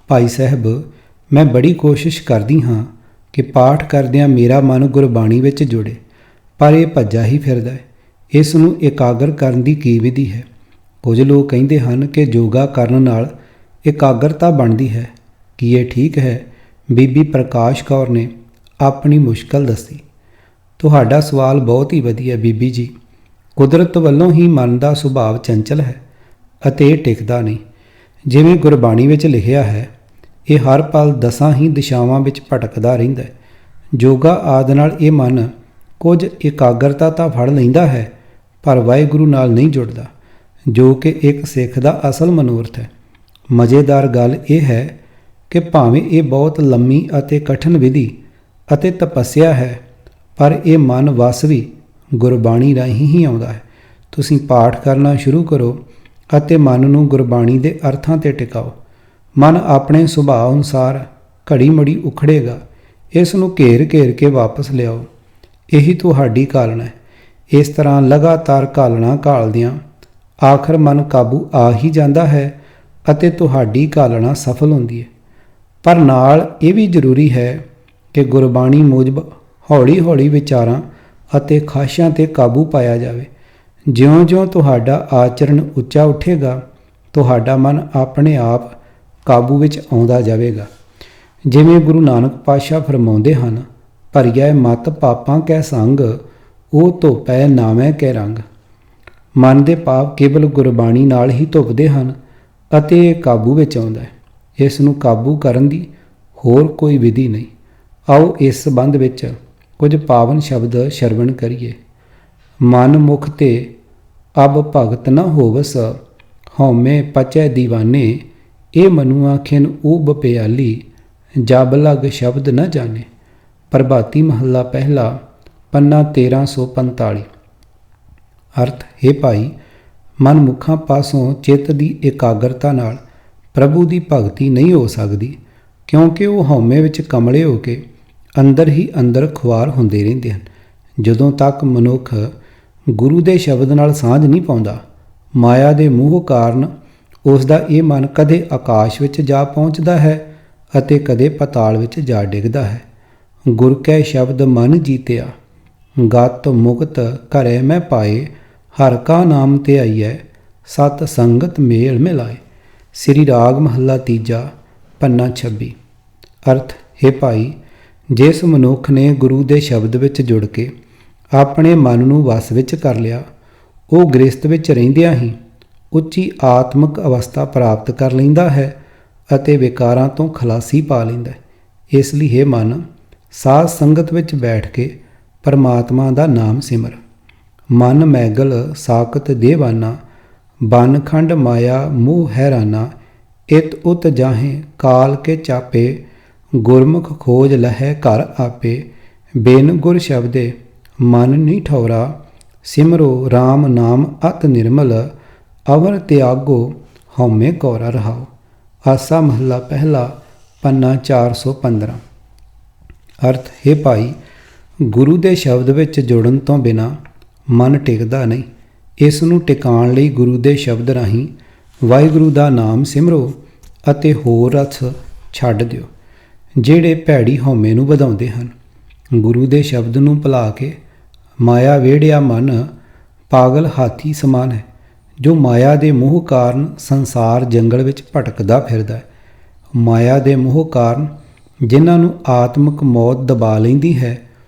ਭਾਈ ਸਾਹਿਬ, ਮੈਂ ਬੜੀ ਕੋਸ਼ਿਸ਼ ਕਰਦੀ ਹਾਂ ਕਿ ਪਾਠ ਕਰਦਿਆਂ ਮੇਰਾ ਮਨ ਗੁਰਬਾਣੀ ਵਿੱਚ ਜੁੜੇ, ਪਰ ਇਹ ਭੱਜਾ ਹੀ ਫਿਰਦਾ ਹੈ। ਇਸ ਨੂੰ ਇਕਾਗਰ ਕਰਨ ਦੀ ਕੀ ਵਿਧੀ ਹੈ? ਕੁਝ ਲੋਕ ਕਹਿੰਦੇ ਹਨ ਕਿ ਯੋਗਾ ਕਰਨ ਨਾਲ ਇਕਾਗਰਤਾ ਬਣਦੀ ਹੈ। ਕੀ ਇਹ ਠੀਕ ਹੈ? ਬੀਬੀ ਪ੍ਰਕਾਸ਼ ਕੌਰ ਨੇ ਆਪਣੀ ਮੁਸ਼ਕਲ ਦੱਸੀ। ਤੁਹਾਡਾ ਸਵਾਲ ਬਹੁਤ ਹੀ ਵਧੀਆ ਬੀਬੀ ਜੀ। ਕੁਦਰਤ ਵੱਲੋਂ ਹੀ ਮਨ ਦਾ ਸੁਭਾਅ ਚੰਚਲ ਹੈ ਅਤੇ ਇਹ ਟਿਕਦਾ ਨਹੀਂ। ਜਿਵੇਂ ਗੁਰਬਾਣੀ ਵਿੱਚ ਲਿਖਿਆ ਹੈ, ਇਹ ਹਰ ਪਲ ਦਸਾਂ ਹੀ ਦਿਸ਼ਾਵਾਂ ਵਿੱਚ ਭਟਕਦਾ ਰਹਿੰਦਾ ਹੈ। ਯੋਗਾ ਆਦਿ ਨਾਲ ਇਹ ਮਨ ਕੁਝ ਇਕਾਗਰਤਾ ਤਾਂ ਫੜ ਲੈਂਦਾ ਹੈ, ਪਰ ਵਾਹਿਗੁਰੂ ਨਾਲ ਨਹੀਂ ਜੁੜਦਾ, ਜੋ ਕਿ ਇੱਕ ਸਿੱਖ ਦਾ ਅਸਲ ਮਨੋਰਥ ਹੈ। ਮਜ਼ੇਦਾਰ ਗੱਲ ਇਹ ਹੈ ਕਿ ਭਾਵੇਂ ਇਹ ਬਹੁਤ ਲੰਮੀ ਅਤੇ ਕਠਿਨ ਵਿਧੀ ਅਤੇ ਤਪੱਸਿਆ ਹੈ, ਪਰ ਇਹ ਮਨ ਵਸ ਵੀ ਗੁਰਬਾਣੀ ਰਾਹੀਂ ਹੀ ਆਉਂਦਾ ਹੈ। ਤੁਸੀਂ ਪਾਠ ਕਰਨਾ ਸ਼ੁਰੂ ਕਰੋ ਅਤੇ ਮਨ ਨੂੰ ਗੁਰਬਾਣੀ ਦੇ ਅਰਥਾਂ 'ਤੇ ਟਿਕਾਓ। ਮਨ ਆਪਣੇ ਸੁਭਾਅ ਅਨੁਸਾਰ ਘੜੀ ਮੁੜੀ ਉਖੜੇਗਾ। ਇਸ ਨੂੰ ਘੇਰ ਘੇਰ ਕੇ ਵਾਪਸ ਲਿਆਓ। ਇਹੀ ਤੁਹਾਡੀ ਘਾਲਣਾ ਹੈ। ਇਸ ਤਰ੍ਹਾਂ ਲਗਾਤਾਰ ਘਾਲਣਾ ਘਾਲਦਿਆਂ ਆਖਰ ਮਨ ਕਾਬੂ ਆ ਹੀ ਜਾਂਦਾ ਹੈ ਅਤੇ ਤੁਹਾਡੀ ਘਾਲਣਾ ਸਫਲ ਹੁੰਦੀ ਹੈ। ਪਰ ਨਾਲ ਇਹ ਵੀ ਜ਼ਰੂਰੀ ਹੈ ਕਿ ਗੁਰਬਾਣੀ ਮੁਜਬ ਹੌਲੀ ਹੌਲੀ ਵਿਚਾਰਾਂ ਅਤੇ ਖਾਸ਼ਾਂ 'ਤੇ ਕਾਬੂ ਪਾਇਆ ਜਾਵੇ। ਜਿਉਂ-ਜਿਉਂ ਤੁਹਾਡਾ ਆਚਰਣ ਉੱਚਾ ਉੱਠੇਗਾ, ਤੁਹਾਡਾ ਮਨ ਆਪਣੇ ਆਪ ਕਾਬੂ ਵਿੱਚ ਆਉਂਦਾ ਜਾਵੇਗਾ। ਜਿਵੇਂ ਗੁਰੂ ਨਾਨਕ ਪਾਤਸ਼ਾਹ ਫਰਮਾਉਂਦੇ ਹਨ, ਭਰੀਐ ਮਤ ਪਾਪਾਂ ਕੈ ਸੰਗ, ਉਹ ਧੋਪੈ ਨਾਮੈ ਕੈ ਰੰਗ। ਮਨ ਦੇ ਪਾਪ ਕੇਵਲ ਗੁਰਬਾਣੀ ਨਾਲ ਹੀ ਧੁੱਪਦੇ ਹਨ ਅਤੇ ਇਹ ਕਾਬੂ ਵਿੱਚ ਆਉਂਦਾ ਹੈ। ਇਸ ਨੂੰ ਕਾਬੂ ਕਰਨ ਦੀ ਹੋਰ ਕੋਈ ਵਿਧੀ ਨਹੀਂ। ਆਓ ਇਸ ਸੰਬੰਧ ਵਿੱਚ ਕੁਝ ਪਾਵਨ ਸ਼ਬਦ ਸ਼ਰਵਣ ਕਰੀਏ। ਮਨ ਮੁਖ ਤੇ ਅਬ ਭਗਤ ਨ ਹੋਵਸ, ਹਉਮੈ ਪਚੈ ਦੀਵਾਨੇ, ਇਹ ਮਨੁ ਆਖਿਨ ਊਬ ਪਿਆਲੀ, ਜਬ ਲਗ ਸ਼ਬਦ ਨ ਜਾਣੇ। ਪ੍ਰਭਾਤੀ ਮਹੱਲਾ ਪਹਿਲਾ, ਪੰਨਾ 1345। ਅਰਥ, ਹੇ ਭਾਈ, ਮਨ ਮੁਖਾਂ ਪਾਸੋਂ ਚਿੱਤ ਦੀ ਇਕਾਗਰਤਾ ਨਾਲ ਪ੍ਰਭੂ ਦੀ ਭਗਤੀ ਨਹੀਂ ਹੋ ਸਕਦੀ, ਕਿਉਂਕਿ ਉਹ ਹਉਮੈ ਵਿੱਚ ਕਮਲੇ ਹੋ ਕੇ ਅੰਦਰ ਹੀ ਅੰਦਰ ਖੁਆਰ ਹੁੰਦੇ ਰਹਿੰਦੇ ਹਨ। ਜਦੋਂ ਤੱਕ ਮਨੁੱਖ ਗੁਰੂ ਦੇ ਸ਼ਬਦ ਨਾਲ ਸਾਂਝ ਨਹੀਂ ਪਾਉਂਦਾ, ਮਾਇਆ ਦੇ ਮੋਹ ਕਾਰਨ ਉਸ ਦਾ ਇਹ ਮਨ ਕਦੇ ਆਕਾਸ਼ ਵਿੱਚ ਜਾ ਪਹੁੰਚਦਾ ਹੈ ਅਤੇ ਕਦੇ ਪਤਾਲ ਵਿੱਚ ਜਾ ਡਿੱਗਦਾ ਹੈ। ਗੁਰ ਕੈ ਸ਼ਬਦ ਮਨ ਜੀਤਿਆ, ਗਤ ਮੁਕਤ ਘਰੇ ਮੈਂ ਪਾਏ, ਹਰ ਕਾ ਨਾਮ ਧਿਆਈਐ, ਸਤ ਸੰਗਤ ਮੇਲ ਮਿਲਾਏ। ਸ੍ਰੀ ਰਾਗ ਮਹੱਲਾ ਤੀਜਾ, ਪੰਨਾ 26। ਅਰਥ, ਹੈ ਭਾਈ, ਜਿਸ ਮਨੁੱਖ ਨੇ ਗੁਰੂ ਦੇ ਸ਼ਬਦ ਵਿੱਚ ਜੁੜ ਕੇ ਆਪਣੇ ਮਨ ਨੂੰ ਵਸ ਵਿੱਚ ਕਰ ਲਿਆ, ਉਹ ਗ੍ਰਸਥ ਵਿੱਚ ਰਹਿੰਦਿਆਂ ਹੀ ਉੱਚੀ ਆਤਮਿਕ ਅਵਸਥਾ ਪ੍ਰਾਪਤ ਕਰ ਲੈਂਦਾ ਹੈ ਅਤੇ ਵਿਕਾਰਾਂ ਤੋਂ ਖਲਾਸੀ ਪਾ ਲੈਂਦਾ ਹੈ। ਇਸ ਲਈ ਹੈ ਮਨ, ਸਾਧ ਸੰਗਤ ਵਿੱਚ ਬੈਠ ਕੇ ਪਰਮਾਤਮਾ ਦਾ ਨਾਮ ਸਿਮਰ। ਮਨ ਮੈਗਲ ਸਾਕਤ ਦੇਵਾਨਾ, ਬਨ ਖੰਡ ਮਾਇਆ ਮੂਹ ਹੈਰਾਨਾ, ਇਤ ਉਤ ਜਾਹੇ ਕਾਲ ਕੇ ਚਾਪੇ, ਗੁਰਮੁਖ ਖੋਜ ਲਹੈ ਘਰ ਆਪੇ। ਬਿਨ ਗੁਰ ਸ਼ਬਦੇ ਮਨ ਨਹੀਂ ਠੌਰਾ, ਸਿਮਰੋ RAM ਨਾਮ ਅਤ ਨਿਰਮਲ, ਅਵਰ ਤਿਆਗੋ ਹਉਮੈ ਕੌਰਾ ਰਹਾਓ। ਆਸਾ ਮਹੱਲਾ ਪਹਿਲਾ, ਪੰਨਾ 415। ਅਰਥ, ਹੈ ਭਾਈ, ਗੁਰੂ ਦੇ ਸ਼ਬਦ ਵਿੱਚ ਜੁੜਨ ਤੋਂ ਬਿਨਾਂ ਮਨ ਟਿਕਦਾ ਨਹੀਂ। ਇਸ ਨੂੰ ਟਿਕਾਉਣ ਲਈ ਗੁਰੂ ਦੇ ਸ਼ਬਦ ਰਾਹੀਂ ਵਾਹਿਗੁਰੂ ਦਾ ਨਾਮ ਸਿਮਰੋ ਅਤੇ ਹੋਰ ਰਸ ਛੱਡ ਦਿਓ, ਜਿਹੜੇ ਭੈੜੀ ਹਉਮੈ ਨੂੰ ਵਧਾਉਂਦੇ ਹਨ। ਗੁਰੂ ਦੇ ਸ਼ਬਦ ਨੂੰ ਭੁਲਾ ਕੇ ਮਾਇਆ ਵੇੜਿਆ ਮਨ ਪਾਗਲ ਹਾਥੀ ਸਮਾਨ ਹੈ, ਜੋ ਮਾਇਆ ਦੇ ਮੋਹ ਕਾਰਨ ਸੰਸਾਰ ਜੰਗਲ ਵਿੱਚ ਭਟਕਦਾ ਫਿਰਦਾ ਹੈ। ਮਾਇਆ ਦੇ ਮੋਹ ਕਾਰਨ ਜਿਨ੍ਹਾਂ ਨੂੰ ਆਤਮਿਕ ਮੌਤ ਦਬਾ ਲੈਂਦੀ ਹੈ,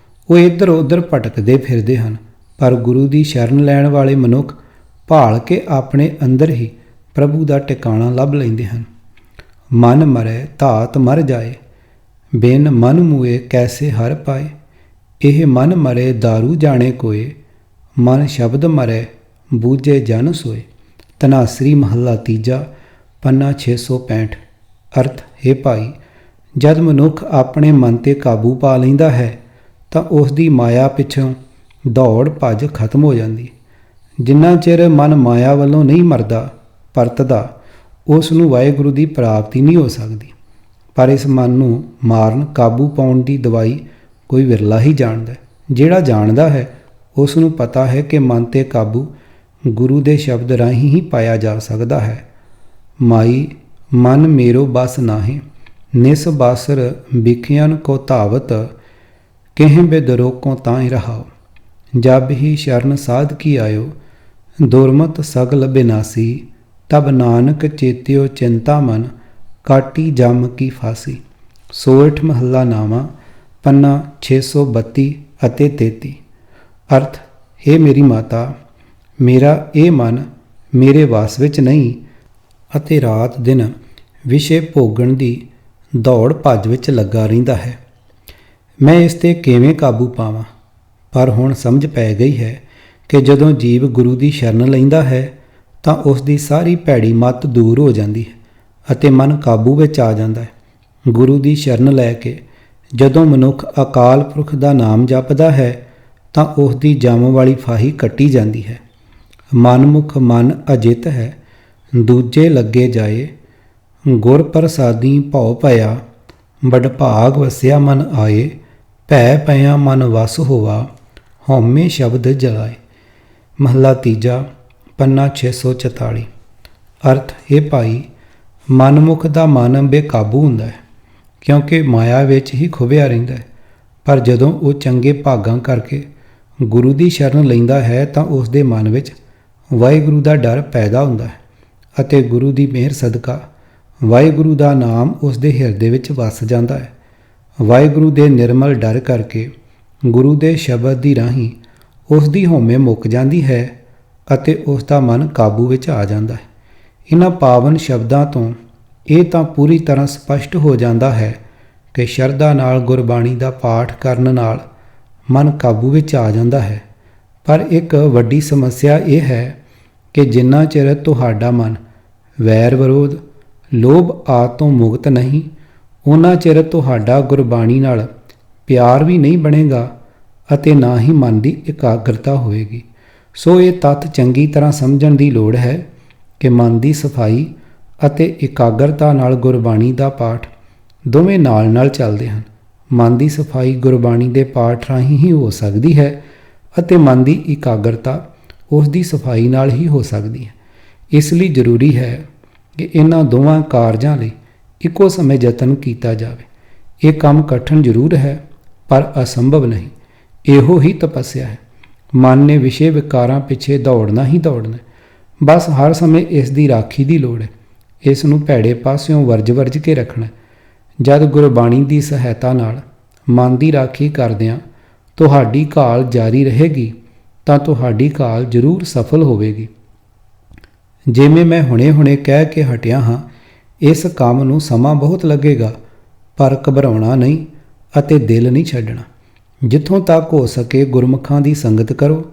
ਉਹ ਇੱਧਰ ਉੱਧਰ ਭਟਕਦੇ ਫਿਰਦੇ ਹਨ। ਪਰ ਗੁਰੂ ਦੀ ਸ਼ਰਨ ਲੈਣ ਵਾਲੇ ਮਨੁੱਖ ਭਾਲ ਕੇ ਆਪਣੇ ਅੰਦਰ ਹੀ ਪ੍ਰਭੂ ਦਾ ਟਿਕਾਣਾ ਲੱਭ ਲੈਂਦੇ ਹਨ। ਮਨ ਮਰੈ ਧਾਤ ਮਰ ਜਾਏ, ਬਿਨ ਮਨ ਮੂਏ ਕੈਸੇ ਹਰ ਪਾਏ। ਇਹ ਮਨ ਮਰੇ ਦਾਰੂ ਜਾਣੇ ਕੋਏ, ਮਨ ਸ਼ਬਦ ਮਰੈ ਬੂਝੇ ਜਨ ਸੋਏ। ਧਨਾਸਰੀ ਮਹੱਲਾ ਤੀਜਾ, ਪੰਨਾ 665। ਅਰਥ, ਹੈ ਭਾਈ, ਜਦ ਮਨੁੱਖ ਆਪਣੇ ਮਨ 'ਤੇ ਕਾਬੂ ਪਾ ਲੈਂਦਾ ਹੈ ਤਾਂ ਉਸ ਦੀ ਮਾਇਆ ਪਿੱਛੋਂ ਦੌੜ ਭੱਜ ਖਤਮ ਹੋ ਜਾਂਦੀ। ਜਿੰਨਾ ਚਿਰ ਮਨ ਮਾਇਆ ਵੱਲੋਂ ਨਹੀਂ ਮਰਦਾ ਪਰਤਦਾ, ਉਸ ਨੂੰ ਵਾਹਿਗੁਰੂ ਦੀ ਪ੍ਰਾਪਤੀ ਨਹੀਂ ਹੋ ਸਕਦੀ। ਪਰ ਇਸ ਮਨ ਨੂੰ ਮਾਰਨ ਕਾਬੂ ਪਾਉਣ ਦੀ ਦਵਾਈ ਕੋਈ ਵਿਰਲਾ ਹੀ ਜਾਣਦਾ ਹੈ। ਜਿਹੜਾ ਜਾਣਦਾ ਹੈ ਉਸ ਨੂੰ ਪਤਾ ਹੈ ਕਿ ਮਨ 'ਤੇ ਕਾਬੂ ਗੁਰੂ ਦੇ ਸ਼ਬਦ ਰਾਹੀਂ ਹੀ ਪਾਇਆ ਜਾ ਸਕਦਾ ਹੈ। ਮਾਈ ਮਨ ਮੇਰੋ ਬਸ ਨਾਹੀਂ, ਨਿਸ ਬਾਸਰ ਬਿਖਿਆਨ ਕੋ ਧਾਵਤ, ਕਿਹ ਬੇਦਰੋਕੋਂ ਤਾਂ ਹੀ ਰਹਾਓ। ਜਬ ਹੀ ਸ਼ਰਨ ਸਾਧ ਕੀ ਆਇਓ, ਦੁਰਮਤ ਸਗਲ ਬਿਨਾਸੀ, ਤਬ ਨਾਨਕ ਚੇਤਿਓ ਚਿੰਤਾ ਮਨ, ਕਾਟੀ ਜਮ ਕੀ ਫਾਸੀ। ਸੋਠ ਮਹੱਲਾ ਨਾਵਾਂ, ਪੰਨਾ 632 ਅਤੇ 33। ਅਰਥ, ਹੈ ਮੇਰੀ ਮਾਤਾ, ਮੇਰਾ ਇਹ ਮਨ ਮੇਰੇ ਵਾਸ ਵਿੱਚ ਨਹੀਂ ਅਤੇ ਰਾਤ ਦਿਨ ਵਿਸ਼ੇ ਭੋਗਣ ਦੀ ਦੌੜ ਭੱਜ ਵਿੱਚ ਲੱਗਾ ਰਹਿੰਦਾ ਹੈ। ਮੈਂ ਇਸ 'ਤੇ ਕਿਵੇਂ ਕਾਬੂ ਪਾਵਾਂ? ਪਰ ਹੁਣ ਸਮਝ ਪੈ ਗਈ ਹੈ ਕਿ ਜਦੋਂ ਜੀਵ ਗੁਰੂ ਦੀ ਸ਼ਰਨ ਲੈਂਦਾ ਹੈ ਤਾਂ ਉਸ ਦੀ ਸਾਰੀ ਭੈੜੀ ਮੱਤ ਦੂਰ ਹੋ ਜਾਂਦੀ ਹੈ ਅਤੇ ਮਨ ਕਾਬੂ ਵਿੱਚ ਆ ਜਾਂਦਾ ਹੈ। ਗੁਰੂ ਦੀ ਸ਼ਰਨ ਲੈ ਕੇ ਜਦੋਂ ਮਨੁੱਖ ਅਕਾਲ ਪੁਰਖ ਦਾ ਨਾਮ ਜਪਦਾ ਹੈ ਤਾਂ ਉਸ ਦੀ ਜਮ ਵਾਲੀ ਫਾਹੀ ਕੱਟੀ ਜਾਂਦੀ ਹੈ। ਮਨਮੁਖ ਮਨ ਅਜਿਤ ਹੈ, ਦੂਜੇ ਲੱਗੇ ਜਾਏ, ਗੁਰ ਪ੍ਰਸਾਦੀ ਭਉ ਭਇਆ, ਬੜ ਭਾਗ ਵਸਿਆ ਮਨ ਆਏ, ਭੈ ਪਿਆ ਮਨ ਵਸ ਹੋਵਾ, ਹਉਮੈ ਸ਼ਬਦ ਜਲਾਏ। ਮਹੱਲਾ ਤੀਜਾ, ਪੰਨਾ 644। ਅਰਥ, ਹੈ ਭਾਈ, ਮਨਮੁਖ ਦਾ ਮਨ ਬੇਕਾਬੂ ਹੁੰਦਾ ਹੈ ਕਿਉਂਕਿ ਮਾਇਆ ਵਿੱਚ ਹੀ ਖੁੱਭਿਆ ਰਹਿੰਦਾ ਹੈ। ਪਰ ਜਦੋਂ ਉਹ ਚੰਗੇ ਭਾਗਾਂ ਕਰਕੇ ਗੁਰੂ ਦੀ ਸ਼ਰਨ ਲੈਂਦਾ ਹੈ ਤਾਂ ਉਸ ਦੇ ਮਨ ਵਿੱਚ ਵਾਹਿਗੁਰੂ ਦਾ ਡਰ ਪੈਦਾ ਹੁੰਦਾ ਹੈ ਅਤੇ ਗੁਰੂ ਦੀ ਮਿਹਰ ਸਦਕਾ ਵਾਹਿਗੁਰੂ ਦਾ ਨਾਮ ਉਸ ਦੇ ਹਿਰਦੇ ਵਿੱਚ ਵਸ ਜਾਂਦਾ ਹੈ। ਵਾਹਿਗੁਰੂ ਦੇ ਨਿਰਮਲ ਡਰ ਕਰਕੇ ਗੁਰੂ ਦੇ ਸ਼ਬਦ ਦੀ ਰਾਹੀਂ ਉਸ ਦੀ ਹਉਮੈ ਮੁੱਕ ਜਾਂਦੀ ਹੈ ਅਤੇ ਉਸ ਦਾ ਮਨ ਕਾਬੂ ਵਿੱਚ ਆ ਜਾਂਦਾ ਹੈ। ਇਹਨਾਂ ਪਾਵਨ ਸ਼ਬਦਾਂ ਤੋਂ ਇਹ ਤਾਂ ਪੂਰੀ ਤਰ੍ਹਾਂ ਸਪਸ਼ਟ ਹੋ ਜਾਂਦਾ ਹੈ ਕਿ ਸ਼ਰਧਾ ਨਾਲ ਗੁਰਬਾਣੀ ਦਾ ਪਾਠ ਕਰਨ ਨਾਲ ਮਨ ਕਾਬੂ ਵਿੱਚ ਆ ਜਾਂਦਾ ਹੈ। ਪਰ ਇੱਕ ਵੱਡੀ ਸਮੱਸਿਆ ਇਹ ਹੈ ਕਿ ਜਿੰਨਾ ਚਿਰ ਤੁਹਾਡਾ ਮਨ ਵੈਰ ਵਿਰੋਧ, ਲੋਭ ਆਦਿ ਤੋਂ ਮੁਕਤ ਨਹੀਂ, ਉਨਾ ਚਿਰ ਤੁਹਾਡਾ ਗੁਰਬਾਣੀ ਨਾਲ ਪਿਆਰ ਵੀ ਨਹੀਂ ਬਣੇਗਾ ਅਤੇ ਨਾ ਹੀ ਮਨ ਦੀ ਇਕਾਗਰਤਾ ਹੋਵੇਗੀ। ਸੋ ਇਹ ਤੱਥ ਚੰਗੀ ਤਰ੍ਹਾਂ ਸਮਝਣ ਦੀ ਲੋੜ ਹੈ ਕਿ ਮਨ ਦੀ ਸਫਾਈ ਅਤੇ ਇਕਾਗਰਤਾ ਨਾਲ ਗੁਰਬਾਣੀ ਦਾ ਪਾਠ ਦੋਵੇਂ ਨਾਲ ਚੱਲਦੇ ਹਨ। ਮਨ ਦੀ ਸਫਾਈ ਗੁਰਬਾਣੀ ਦੇ ਪਾਠ ਰਾਹੀਂ ਹੀ ਹੋ ਸਕਦੀ ਹੈ ਅਤੇ ਮਨ ਦੀ ਇਕਾਗਰਤਾ ਉਸ ਦੀ ਸਫਾਈ ਨਾਲ ਹੀ ਹੋ ਸਕਦੀ ਹੈ। ਇਸ ਲਈ ਜ਼ਰੂਰੀ ਹੈ ਕਿ ਇਹਨਾਂ ਦੋਵਾਂ ਕਾਰਜਾਂ ਲਈ ਇੱਕੋ ਸਮੇਂ ਯਤਨ ਕੀਤਾ ਜਾਵੇ। ਇਹ ਕੰਮ ਕਠਿਨ ਜ਼ਰੂਰ ਹੈ ਪਰ ਅਸੰਭਵ ਨਹੀਂ। ਇਹੋ ਹੀ ਤਪੱਸਿਆ ਹੈ। ਮਨ ਨੇ ਵਿਸ਼ੇ ਵਿਕਾਰਾਂ ਪਿੱਛੇ ਦੌੜਨਾ ਹੀ ਦੌੜਨਾ, ਬਸ ਹਰ ਸਮੇਂ ਇਸ ਦੀ ਰਾਖੀ ਦੀ ਲੋੜ ਹੈ। ਇਸ ਨੂੰ ਭੈੜੇ ਪਾਸਿਓਂ ਵਰਜ ਕੇ ਰੱਖਣਾ। ਜਦ ਗੁਰਬਾਣੀ ਦੀ ਸਹਾਇਤਾ ਨਾਲ ਮਨ ਦੀ ਰਾਖੀ ਕਰਦਿਆਂ ਤੁਹਾਡੀ ਘਾਲ ਜਾਰੀ ਰਹੇਗੀ ਤਾਂ ਤੁਹਾਡੀ ਘਾਲ ਜ਼ਰੂਰ ਸਫਲ ਹੋਵੇਗੀ। ਜਿਵੇਂ ਮੈਂ ਹੁਣੇ ਕਹਿ ਕੇ ਹਟਿਆ ਹਾਂ, ਇਸ ਕੰਮ ਨੂੰ ਸਮਾਂ ਬਹੁਤ ਲੱਗੇਗਾ, ਪਰ ਘਬਰਾਉਣਾ ਨਹੀਂ ਅਤੇ ਦਿਲ ਨਹੀਂ ਛੱਡਣਾ। ਜਿੱਥੋਂ ਤੱਕ ਹੋ ਸਕੇ ਗੁਰਮੁਖਾਂ ਦੀ ਸੰਗਤ ਕਰੋ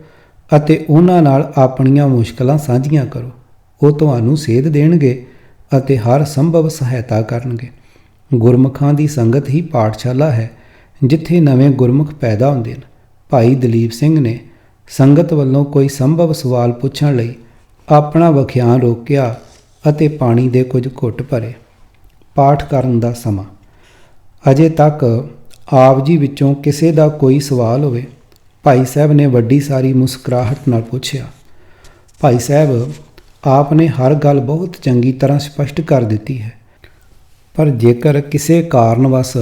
ਅਤੇ ਉਹਨਾਂ ਨਾਲ ਆਪਣੀਆਂ ਮੁਸ਼ਕਲਾਂ ਸਾਂਝੀਆਂ ਕਰੋ। ਉਹ ਤੁਹਾਨੂੰ ਸੇਧ ਦੇਣਗੇ ਅਤੇ ਹਰ ਸੰਭਵ ਸਹਾਇਤਾ ਕਰਨਗੇ। ਗੁਰਮੁਖਾਂ ਦੀ ਸੰਗਤ ਹੀ ਪਾਠਸ਼ਾਲਾ ਹੈ ਜਿੱਥੇ ਨਵੇਂ ਗੁਰਮੁਖ ਪੈਦਾ ਹੁੰਦੇ ਹਨ। ਭਾਈ ਦਲੀਪ ਸਿੰਘ ਨੇ ਸੰਗਤ ਵੱਲੋਂ ਕੋਈ ਸੰਭਵ ਸਵਾਲ ਪੁੱਛਣ ਲਈ ਆਪਣਾ ਵਖਿਆਨ ਰੋਕਿਆ ਅਤੇ ਪਾਣੀ ਦੇ ਕੁਝ ਘੁੱਟ ਭਰੇ। ਪਾਠ ਕਰਨ ਦਾ ਸਮਾਂ। ਅਜੇ ਤੱਕ ਆਪ ਜੀ ਵਿੱਚੋਂ ਕਿਸੇ ਦਾ ਕੋਈ ਸਵਾਲ ਹੋਵੇ? ਭਾਈ ਸਾਹਿਬ ਨੇ ਵੱਡੀ ਸਾਰੀ ਮੁਸਕਰਾਹਟ ਨਾਲ ਪੁੱਛਿਆ। ਭਾਈ ਸਾਹਿਬ, ਆਪ ਨੇ ਹਰ ਗੱਲ ਬਹੁਤ ਚੰਗੀ ਤਰ੍ਹਾਂ ਸਪਸ਼ਟ ਕਰ ਦਿੱਤੀ ਹੈ, ਪਰ ਜੇਕਰ ਕਿਸੇ ਕਾਰਨਵਸ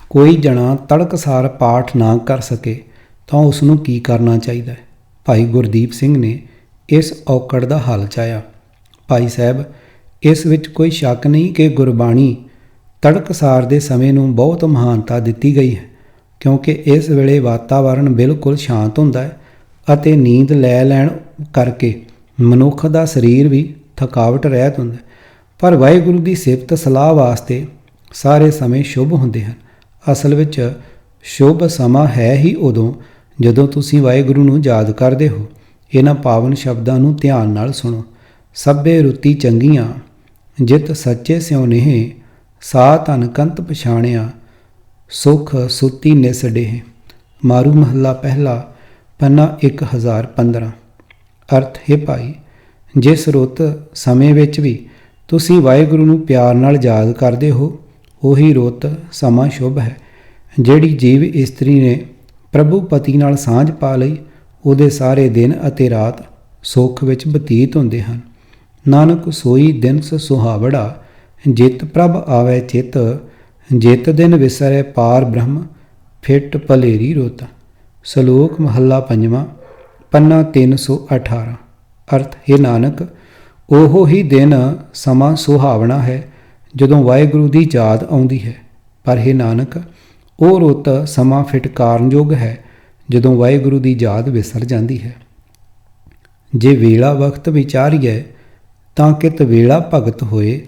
ਕੋਈ ਜਣਾ ਤੜਕਸਾਰ ਪਾਠ ਨਾ ਕਰ ਸਕੇ ਤਾਂ ਉਸ ਨੂੰ ਕੀ ਕਰਨਾ ਚਾਹੀਦਾ ਹੈ? ਭਾਈ ਗੁਰਦੀਪ ਸਿੰਘ ਨੇ ਇਸ ਔਕੜ ਦਾ ਹੱਲ ਚਾਹਿਆ। ਭਾਈ ਸਾਹਿਬ, ਇਸ ਵਿੱਚ ਕੋਈ ਸ਼ੱਕ ਨਹੀਂ ਕਿ ਗੁਰਬਾਣੀ ਤੜਕਸਾਰ ਦੇ ਸਮੇਂ ਨੂੰ ਬਹੁਤ ਮਹਾਨਤਾ ਦਿੱਤੀ ਗਈ ਹੈ, ਕਿਉਂਕਿ ਇਸ ਵੇਲੇ ਵਾਤਾਵਰਣ ਬਿਲਕੁਲ ਸ਼ਾਂਤ ਹੁੰਦਾ ਹੈ ਅਤੇ ਨੀਂਦ ਲੈ ਲੈਣ ਕਰਕੇ ਮਨੁੱਖ ਦਾ ਸਰੀਰ ਵੀ ਥਕਾਵਟ ਰਹਿਤ ਹੁੰਦਾ ਹੈ। ਪਰ ਵਾਹਿਗੁਰੂ ਦੀ ਸਿਫਤ ਸਲਾਹ ਵਾਸਤੇ ਸਾਰੇ ਸਮੇਂ ਸ਼ੁਭ ਹੁੰਦੇ ਹਨ। ਅਸਲ ਵਿੱਚ ਸ਼ੁਭ ਸਮਾਂ ਹੈ ਹੀ ਉਦੋਂ ਜਦੋਂ ਤੁਸੀਂ ਵਾਹਿਗੁਰੂ ਨੂੰ ਯਾਦ ਕਰਦੇ ਹੋ। ਇਹਨਾਂ ਪਾਵਨ ਸ਼ਬਦਾਂ ਨੂੰ ਧਿਆਨ ਨਾਲ ਸੁਣੋ। ਸਭੇ ਰੁੱਤੀ ਚੰਗੀਆਂ, ਜਿਤ ਸੱਚੇ ਸਿਉ ਨੇਹ, ਸਾ ਧਨ ਕੰਤ ਪਛਾਣਿਆ, ਸੁਖ ਸੁਤੀ ਨਿਸ ਡੇਹ। ਮਾਰੂ ਮਹੱਲਾ ਪਹਿਲਾ, ਪੰਨਾ 1015। ਅਰਥ ਹੈ ਭਾਈ, ਜਿਸ ਰੁੱਤ ਸਮੇਂ ਵਿੱਚ ਵੀ ਤੁਸੀਂ ਵਾਹਿਗੁਰੂ ਨੂੰ ਪਿਆਰ ਨਾਲ ਯਾਦ ਕਰਦੇ ਹੋ, ਉਹੀ ਰੁੱਤ ਸਮਾਂ ਸ਼ੁਭ ਹੈ। ਜਿਹੜੀ ਜੀਵ ਇਸਤਰੀ ਨੇ ਪ੍ਰਭੂ ਪਤੀ ਨਾਲ ਸਾਂਝ ਪਾ ਲਈ, ਉਹਦੇ ਸਾਰੇ ਦਿਨ ਅਤੇ ਰਾਤ ਸੁੱਖ ਵਿੱਚ ਬਤੀਤ ਹੁੰਦੇ ਹਨ। ਨਾਨਕ ਸੋਈ ਦਿਨਸ ਸੁਹਾਵੜਾ, ਜਿਤ ਪ੍ਰਭ ਆਵੈ ਚਿਤ, ਜਿਤ ਦਿਨ ਵਿਸਰੈ ਪਾਰ ਬ੍ਰਹਮ, ਫਿਟ ਭਲੇਰੀ ਰੁੱਤ। ਸ਼ਲੋਕ ਮਹੱਲਾ ਪੰਜਵਾਂ, ਪੰਨਾ 318। ਅਰਥ ਹੈ ਨਾਨਕ, ਉਹੋ ਹੀ ਦਿਨ ਸਮਾਂ ਸੁਹਾਵਣਾ ਹੈ ਜਦੋਂ ਵਾਹਿਗੁਰੂ ਦੀ ਯਾਦ ਆਉਂਦੀ ਹੈ। ਪਰ ਹੈ ਨਾਨਕ, ਉਹ ਰੁੱਤ ਸਮਾਂ ਫਿਟਕਾਰਨਯੋਗ ਹੈ ਜਦੋਂ ਵਾਹਿਗੁਰੂ ਦੀ ਯਾਦ ਵਿਸਰ ਜਾਂਦੀ ਹੈ। ਜੇ ਵੇਲਾ ਵਕਤ ਵਿਚਾਰੀਐ ਤਾਂ ਕਿਤ ਵੇਲਾ ਭਗਤ ਹੋਏ,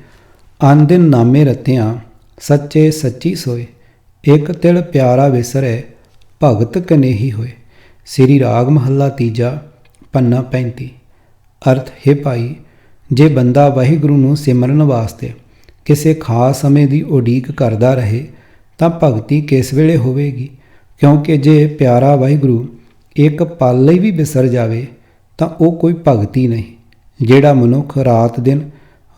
ਅਨ ਦਿਨ ਨਾਮੇ ਰਤਿਆਂ ਸੱਚੇ ਸੱਚੀ ਸੋਏ। ਇੱਕ ਤਿਲ ਪਿਆਰਾ ਵਿਸਰੈ, ਭਗਤ ਕਨੇਹੀ ਹੋਏ। ਸ੍ਰੀ ਰਾਗ ਮਹੱਲਾ ਤੀਜਾ, ਪੰਨਾ 35। ਅਰਥ ਹੈ ਭਾਈ, ਜੇ ਬੰਦਾ ਵਾਹਿਗੁਰੂ ਨੂੰ ਸਿਮਰਨ ਵਾਸਤੇ ਕਿਸੇ ਖਾਸ ਸਮੇਂ ਦੀ ਉਡੀਕ ਕਰਦਾ ਰਹੇ ਤਾਂ ਭਗਤੀ ਕਿਸ ਵੇਲੇ ਹੋਵੇਗੀ? ਕਿਉਂਕਿ ਜੇ ਪਿਆਰਾ ਵਾਹਿਗੁਰੂ ਇੱਕ ਪਲ ਲਈ ਵੀ ਵਿਸਰ ਜਾਵੇ ਤਾਂ ਉਹ ਕੋਈ ਭਗਤੀ ਨਹੀਂ। ਜਿਹੜਾ ਮਨੁੱਖ ਰਾਤ ਦਿਨ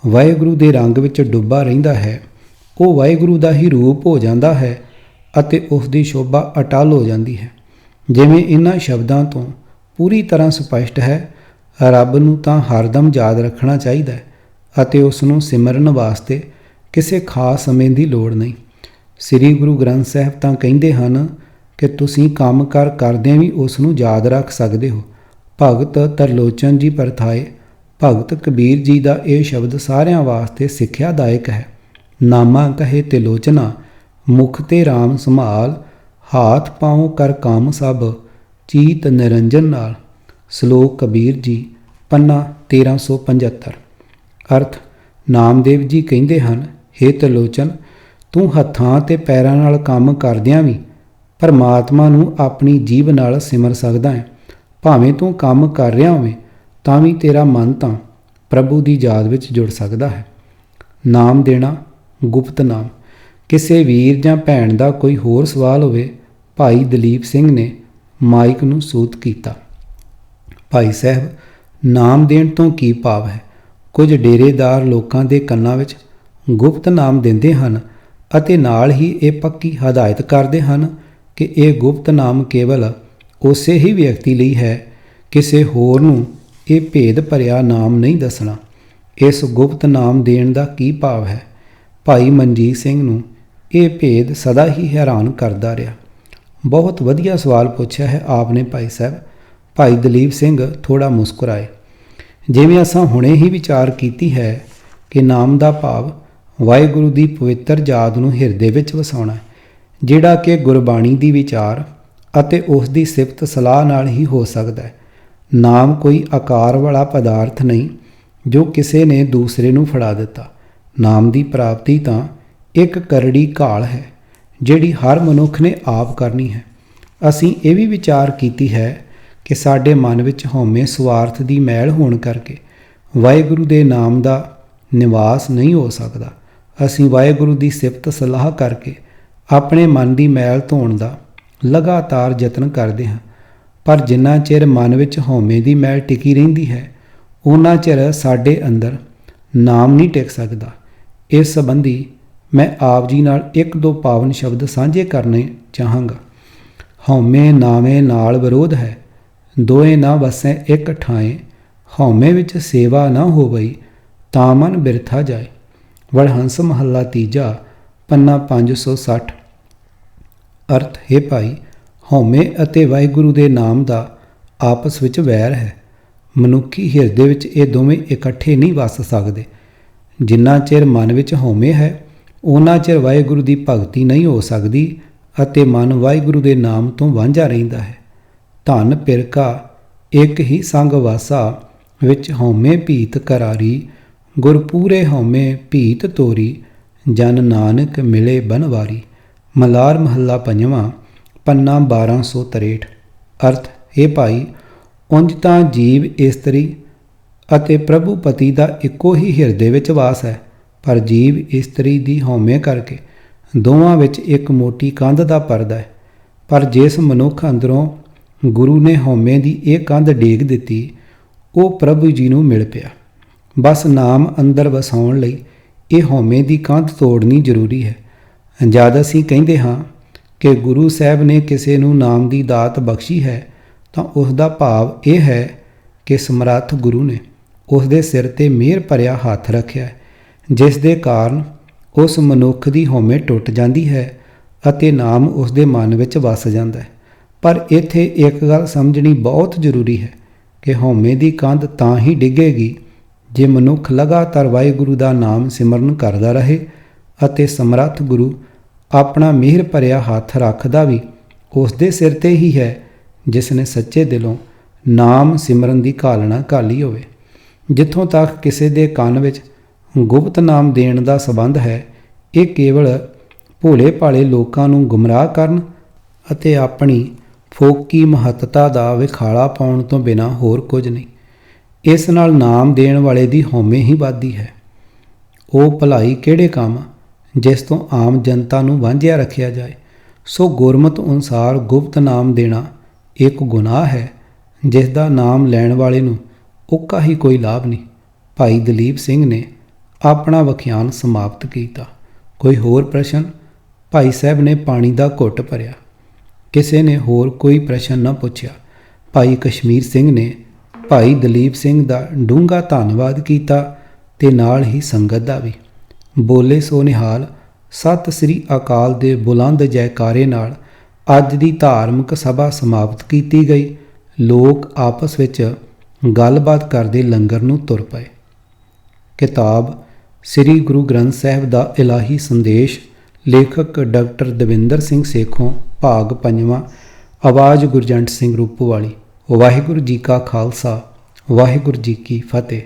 ਵਾਹਿਗੁਰੂ ਦੇ ਰੰਗ ਵਿੱਚ ਡੁੱਬਾ ਰਹਿੰਦਾ ਹੈ, ਉਹ ਵਾਹਿਗੁਰੂ ਦਾ ਹੀ ਰੂਪ ਹੋ ਜਾਂਦਾ ਹੈ ਅਤੇ ਉਸ ਦੀ ਸ਼ੋਭਾ ਅਟੱਲ ਹੋ ਜਾਂਦੀ ਹੈ। ਜਿਵੇਂ ਇਹਨਾਂ ਸ਼ਬਦਾਂ ਤੋਂ ਪੂਰੀ ਤਰ੍ਹਾਂ ਸਪਸ਼ਟ ਹੈ, ਰੱਬ ਨੂੰ ਤਾਂ ਹਰਦਮ ਯਾਦ ਰੱਖਣਾ ਚਾਹੀਦਾ ਹੈ ਅਤੇ ਉਸ ਨੂੰ ਸਿਮਰਨ ਵਾਸਤੇ ਕਿਸੇ ਖਾਸ ਸਮੇਂ ਦੀ ਲੋੜ ਨਹੀਂ। ਸ੍ਰੀ ਗੁਰੂ ਗ੍ਰੰਥ ਸਾਹਿਬ ਤਾਂ ਕਹਿੰਦੇ ਹਨ ਕਿ ਤੁਸੀਂ ਕੰਮ ਕਰਦਿਆਂ ਵੀ ਉਸ ਨੂੰ ਯਾਦ ਰੱਖ ਸਕਦੇ ਹੋ। ਭਗਤ ਤਰਲੋਚਨ ਜੀ ਪਰਥਾਏ, ਭਗਤ ਕਬੀਰ ਜੀ ਦਾ ਇਹ ਸ਼ਬਦ ਸਾਰਿਆਂ ਵਾਸਤੇ ਸਿੱਖਿਆਦਾਇਕ ਹੈ। ਨਾਮਾ ਕਹੇ ਤਿਲੋਚਨਾ, ਮੁਖ ਤੇ ਰਾਮ ਸੰਭਾਲ, ਹਾਥ ਪਾਉ ਕਰ ਕੰਮ ਸਭ, ਚੀਤ ਨਿਰੰਜਨ ਨਾਲ। ਸ਼ਲੋਕ ਕਬੀਰ ਜੀ, ਪੰਨਾ 1375। ਅਰਥ, ਨਾਮਦੇਵ ਜੀ ਕਹਿੰਦੇ ਹਨ, ਹੇ ਤਿਲੋਚਨ, ਤੂੰ ਹੱਥਾਂ ਤੇ ਪੈਰਾਂ ਨਾਲ ਕੰਮ ਕਰਦਿਆਂ ਵੀ ਪਰਮਾਤਮਾ ਨੂੰ ਆਪਣੀ ਜੀਭ ਨਾਲ ਸਿਮਰ ਸਕਦਾ ਹੈ। ਭਾਵੇਂ ਤੂੰ ਕੰਮ ਕਰ ਰਿਹਾ ਹੋਵੇਂ ਤਾਂ ਵੀ ਤੇਰਾ ਮਨ ਤਾਂ ਪ੍ਰਭੂ ਦੀ ਯਾਦ ਵਿੱਚ ਜੁੜ ਸਕਦਾ ਹੈ। ਨਾਮ ਦੇਣਾ, ਗੁਪਤ ਨਾਮ। ਕਿਸੇ ਵੀਰ ਜਾਂ ਭੈਣ ਦਾ ਕੋਈ ਹੋਰ ਸਵਾਲ ਹੋਵੇ, ਭਾਈ ਦਲੀਪ ਸਿੰਘ ਨੇ ਮਾਈਕ ਨੂੰ ਸੂਤ ਕੀਤਾ। ਭਾਈ ਸਾਹਿਬ, ਨਾਮ ਦੇਣ ਤੋਂ ਕੀ ਭਾਵ ਹੈ? ਕੁਝ ਡੇਰੇਦਾਰ ਲੋਕਾਂ ਦੇ ਕੰਨਾਂ ਵਿੱਚ ਗੁਪਤ ਨਾਮ ਦਿੰਦੇ ਹਨ ਅਤੇ ਨਾਲ ਹੀ ਇਹ ਪੱਕੀ ਹਦਾਇਤ ਕਰਦੇ ਹਨ ਕਿ ਇਹ ਗੁਪਤ ਨਾਮ ਕੇਵਲ ਉਸੇ ਹੀ ਵਿਅਕਤੀ ਲਈ ਹੈ, ਕਿਸੇ ਹੋਰ ਨੂੰ ਇਹ ਭੇਦ ਭਰਿਆ ਨਾਮ ਨਹੀਂ ਦੱਸਣਾ। ਇਸ ਗੁਪਤ ਨਾਮ ਦੇਣ ਦਾ ਕੀ ਭਾਵ ਹੈ? ਭਾਈ ਮਨਜੀਤ ਸਿੰਘ ਨੂੰ ਇਹ ਭੇਦ ਸਦਾ ਹੀ ਹੈਰਾਨ ਕਰਦਾ ਰਿਹਾ। ਬਹੁਤ ਵਧੀਆ ਸਵਾਲ ਪੁੱਛਿਆ ਹੈ ਆਪ ਨੇ ਭਾਈ ਸਾਹਿਬ। ਭਾਈ ਦਲੀਪ ਸਿੰਘ ਥੋੜ੍ਹਾ ਮੁਸਕਰਾਏ। ਜਿਵੇਂ ਅਸਾਂ ਹੁਣੇ ਹੀ ਵਿਚਾਰ ਕੀਤੀ ਹੈ ਕਿ ਨਾਮ ਦਾ ਭਾਵ ਵਾਹਿਗੁਰੂ ਦੀ ਪਵਿੱਤਰ ਯਾਦ ਨੂੰ ਹਿਰਦੇ ਵਿੱਚ ਵਸਾਉਣਾ ਹੈ, ਜਿਹੜਾ ਕਿ ਗੁਰਬਾਣੀ ਦੀ ਵਿਚਾਰ ਅਤੇ ਉਸ ਦੀ ਸਿਫਤ ਸਲਾਹ ਨਾਲ ਹੀ ਹੋ ਸਕਦਾ ਹੈ। ਨਾਮ ਕੋਈ ਆਕਾਰ ਵਾਲਾ ਪਦਾਰਥ ਨਹੀਂ ਜੋ ਕਿਸੇ ਨੇ ਦੂਸਰੇ ਨੂੰ ਫੜਾ ਦਿੱਤਾ। ਨਾਮ ਦੀ ਪ੍ਰਾਪਤੀ ਤਾਂ ਇੱਕ ਕਰੜੀ ਘਾਲ ਹੈ ਜਿਹੜੀ ਹਰ ਮਨੁੱਖ ਨੇ ਆਪ ਕਰਨੀ ਹੈ। ਅਸੀਂ ਇਹ ਵੀ ਵਿਚਾਰ ਕੀਤੀ ਹੈ ਕਿ ਸਾਡੇ ਮਨ ਵਿੱਚ ਹਉਮੈ ਸਵਾਰਥ ਦੀ ਮੈਲ ਹੋਣ ਕਰਕੇ ਵਾਹਿਗੁਰੂ ਦੇ ਨਾਮ ਦਾ ਨਿਵਾਸ ਨਹੀਂ ਹੋ ਸਕਦਾ। ਅਸੀਂ ਵਾਹਿਗੁਰੂ ਦੀ ਸਿਫਤ ਸਲਾਹ ਕਰਕੇ ਆਪਣੇ ਮਨ ਦੀ ਮੈਲ ਧੋਣ ਦਾ ਲਗਾਤਾਰ ਯਤਨ ਕਰਦੇ ਹਾਂ, ਪਰ ਜਿੰਨਾ ਚਿਰ ਮਨ ਵਿੱਚ ਹਉਮੈ ਦੀ ਮੈਲ ਟਿਕੀ ਰਹਿੰਦੀ ਹੈ ਉਨਾ ਚਿਰ ਸਾਡੇ ਅੰਦਰ ਨਾਮ ਨਹੀਂ ਟਿਕ ਸਕਦਾ। ਇਸ ਸੰਬੰਧੀ ਮੈਂ ਆਪ ਜੀ ਨਾਲ ਇੱਕ ਦੋ ਪਾਵਨ ਸ਼ਬਦ ਸਾਂਝੇ ਕਰਨੇ ਚਾਹਾਂਗਾ। ਹਉਮੈ ਨਾਮੇ ਨਾਲ ਵਿਰੋਧ ਹੈ, ਦੋਏ ਨਾ ਵਸੈ ਇੱਕ ਠਾਏ। ਹਉਮੈ ਵਿੱਚ ਸੇਵਾ ਨਾ ਹੋਵਈ, ਤਾਂ ਮਨ ਬਿਰਥਾ ਜਾਏ। ਵਡਹੰਸ ਮਹੱਲਾ ਤੀਜਾ, ਪੰਨਾ 560। ਅਰਥ ਹੈ ਭਾਈ, ਹਉਮੈ ਅਤੇ ਵਾਹਿਗੁਰੂ ਦੇ ਨਾਮ ਦਾ ਆਪਸ ਵਿੱਚ ਵੈਰ ਹੈ। ਮਨੁੱਖੀ ਹਿਰਦੇ ਵਿੱਚ ਇਹ ਦੋਵੇਂ ਇਕੱਠੇ ਨਹੀਂ ਵਸ ਸਕਦੇ। ਜਿੰਨਾ ਚਿਰ ਮਨ ਵਿੱਚ ਹਉਮੈ ਹੈ ਉਨਾ ਚਿਰ ਵਾਹਿਗੁਰੂ ਦੀ ਭਗਤੀ ਨਹੀਂ ਹੋ ਸਕਦੀ ਅਤੇ ਮਨ ਵਾਹਿਗੁਰੂ ਦੇ ਨਾਮ ਤੋਂ ਵਾਂਝਾ ਰਹਿੰਦਾ ਹੈ। ਧਨ ਪਿਰਕਾ ਇੱਕ ਹੀ ਸੰਗ ਵਾਸਾ, ਵਿੱਚ ਹਉਮੈ ਭੀਤ ਕਰਾਰੀ। ਗੁਰ ਪੂਰੇ ਹਉਮੈ ਭੀਤ ਤੋਰੀ, ਜਨ ਨਾਨਕ ਮਿਲੇ ਬਨਵਾਰੀ। ਮਲਾਰ ਮਹੱਲਾ ਪੰਜਵਾਂ, ਪੰਨਾ 1263। ਅਰਥ ਹੈ ਭਾਈ, ਉਂਝ ਤਾਂ ਜੀਵ ਇਸਤਰੀ ਅਤੇ ਪ੍ਰਭੂ ਪਤੀ ਦਾ ਇੱਕੋ ਹੀ ਹਿਰਦੇ ਵਿੱਚ ਵਾਸ ਹੈ, ਪਰ ਜੀਵ ਇਸਤਰੀ ਦੀ ਹਉਮੈ ਕਰਕੇ ਦੋਵਾਂ ਵਿੱਚ ਇੱਕ ਮੋਟੀ ਕੰਧ ਦਾ ਪਰਦਾ ਹੈ। ਪਰ ਜਿਸ ਮਨੁੱਖ ਅੰਦਰੋਂ ਗੁਰੂ ਨੇ ਹਉਮੈ ਦੀ ਇਹ ਕੰਧ ਡੇਗ ਦਿੱਤੀ, ਉਹ ਪ੍ਰਭੂ ਜੀ ਨੂੰ ਮਿਲ ਪਿਆ। ਬਸ ਨਾਮ ਅੰਦਰ ਵਸਾਉਣ ਲਈ ਇਹ ਹਉਮੈ ਦੀ ਕੰਧ ਤੋੜਨੀ ਜ਼ਰੂਰੀ ਹੈ। ਜਦ ਅਸੀਂ ਕਹਿੰਦੇ ਹਾਂ ਕਿ ਗੁਰੂ ਸਾਹਿਬ ਨੇ ਕਿਸੇ ਨੂੰ ਨਾਮ ਦੀ ਦਾਤ ਬਖਸ਼ੀ ਹੈ, ਤਾਂ ਉਸ ਦਾ ਭਾਵ ਇਹ ਹੈ ਕਿ ਸਮਰੱਥ ਗੁਰੂ ਨੇ ਉਸ ਦੇ ਸਿਰ 'ਤੇ ਮਿਹਰ ਭਰਿਆ ਹੱਥ ਰੱਖਿਆ ਹੈ, ਜਿਸ ਦੇ ਕਾਰਨ ਉਸ ਮਨੁੱਖ ਦੀ ਹਉਮੈ ਟੁੱਟ ਜਾਂਦੀ ਹੈ ਅਤੇ ਨਾਮ ਉਸ ਦੇ ਮਨ ਵਿੱਚ ਵਸ ਜਾਂਦਾ ਹੈ। ਪਰ ਇੱਥੇ ਇੱਕ ਗੱਲ ਸਮਝਣੀ ਬਹੁਤ ਜ਼ਰੂਰੀ ਹੈ ਕਿ ਹਉਮੈ ਦੀ ਕੰਧ ਤਾਂ ਹੀ ਡਿੱਗੇਗੀ ਜੇ ਮਨੁੱਖ ਲਗਾਤਾਰ ਵਾਹਿਗੁਰੂ ਦਾ ਨਾਮ ਸਿਮਰਨ ਕਰਦਾ ਰਹੇ ਅਤੇ ਸਮਰੱਥ ਗੁਰੂ ਆਪਣਾ ਮਿਹਰ ਭਰਿਆ ਹੱਥ ਰੱਖਦਾ ਵੀ ਉਸ ਦੇ ਸਿਰ 'ਤੇ ਹੀ ਹੈ, ਜਿਸ ਨੇ ਸੱਚੇ ਦਿਲੋਂ ਨਾਮ ਸਿਮਰਨ ਦੀ ਘਾਲਣਾ ਘਾਲੀ ਹੋਵੇ। ਜਿੱਥੋਂ ਤੱਕ ਕਿਸੇ ਦੇ ਕੰਨ ਵਿੱਚ ਗੁਪਤ ਨਾਮ ਦੇਣ ਦਾ ਸਬੰਧ ਹੈ, ਇਹ ਕੇਵਲ ਭੋਲੇ ਭਾਲੇ ਲੋਕਾਂ ਨੂੰ ਗੁੰਮਰਾਹ ਕਰਨ ਅਤੇ ਆਪਣੀ ਫੋਕੀ ਮਹੱਤਤਾ ਦਾ ਵਿਖਾਲਾ ਪਾਉਣ ਤੋਂ ਬਿਨਾਂ ਹੋਰ ਕੁਝ ਨਹੀਂ। ਇਸ ਨਾਲ ਨਾਮ ਦੇਣ ਵਾਲੇ ਦੀ ਹਉਮੈ ਹੀ ਵੱਧਦੀ ਹੈ। ਉਹ ਭਲਾਈ ਕਿਹੜੇ ਕੰਮ ਜਿਸ ਤੋਂ ਆਮ ਜਨਤਾ ਨੂੰ ਵਾਂਝਿਆ ਰੱਖਿਆ ਜਾਏ। ਸੋ ਗੁਰਮਤ ਅਨੁਸਾਰ ਗੁਪਤ ਨਾਮ ਦੇਣਾ ਇੱਕ ਗੁਨਾਹ ਹੈ, ਜਿਸ ਦਾ ਨਾਮ ਲੈਣ ਵਾਲੇ ਨੂੰ ਉੱਕਾ ਹੀ ਕੋਈ ਲਾਭ ਨਹੀਂ। ਭਾਈ ਦਲੀਪ ਸਿੰਘ ਨੇ ਆਪਣਾ ਵਖਿਆਨ ਸਮਾਪਤ ਕੀਤਾ। ਕੋਈ ਹੋਰ ਪ੍ਰਸ਼ਨ? ਭਾਈ ਸਾਹਿਬ ਨੇ ਪਾਣੀ ਦਾ ਘੁੱਟ ਭਰਿਆ। ਕਿਸੇ ਨੇ ਹੋਰ ਕੋਈ ਪ੍ਰਸ਼ਨ ਨਾ ਪੁੱਛਿਆ। ਭਾਈ ਕਸ਼ਮੀਰ ਸਿੰਘ ਨੇ ਭਾਈ ਦਲੀਪ ਸਿੰਘ ਦਾ ਡੂੰਘਾ ਧੰਨਵਾਦ ਕੀਤਾ ਤੇ ਨਾਲ ਹੀ ਸੰਗਤ ਦਾ ਵੀ। ਬੋਲੇ ਸੋ ਨਿਹਾਲ। ਸਤਿ ਸ੍ਰੀ ਅਕਾਲ ਦੇ ਬੁਲੰਦ ਜੈਕਾਰੇ ਨਾਲ ਅੱਜ ਦੀ ਧਾਰਮਿਕ ਸਭਾ ਸਮਾਪਤ ਕੀਤੀ ਗਈ। ਲੋਕ ਆਪਸ ਵਿੱਚ ਗੱਲਬਾਤ ਕਰਦੇ ਲੰਗਰ ਨੂੰ ਤੁਰ ਪਏ। ਕਿਤਾਬ ਸ੍ਰੀ ਗੁਰੂ ਗ੍ਰੰਥ ਸਾਹਿਬ ਦਾ ਇਲਾਹੀ ਸੰਦੇਸ਼, ਲੇਖਕ ਡਾਕਟਰ ਦਵਿੰਦਰ ਸਿੰਘ ਸੇਖੋਂ, ਭਾਗ ਪੰਜਵਾਂ, ਆਵਾਜ਼ ਗੁਰਜੰਟ ਸਿੰਘ ਰੂਪੋਵਾਲੀ। ਵਾਹਿਗੁਰੂ ਜੀ ਕਾ ਖਾਲਸਾ, ਵਾਹਿਗੁਰੂ ਜੀ ਕੀ ਫਤਿਹ।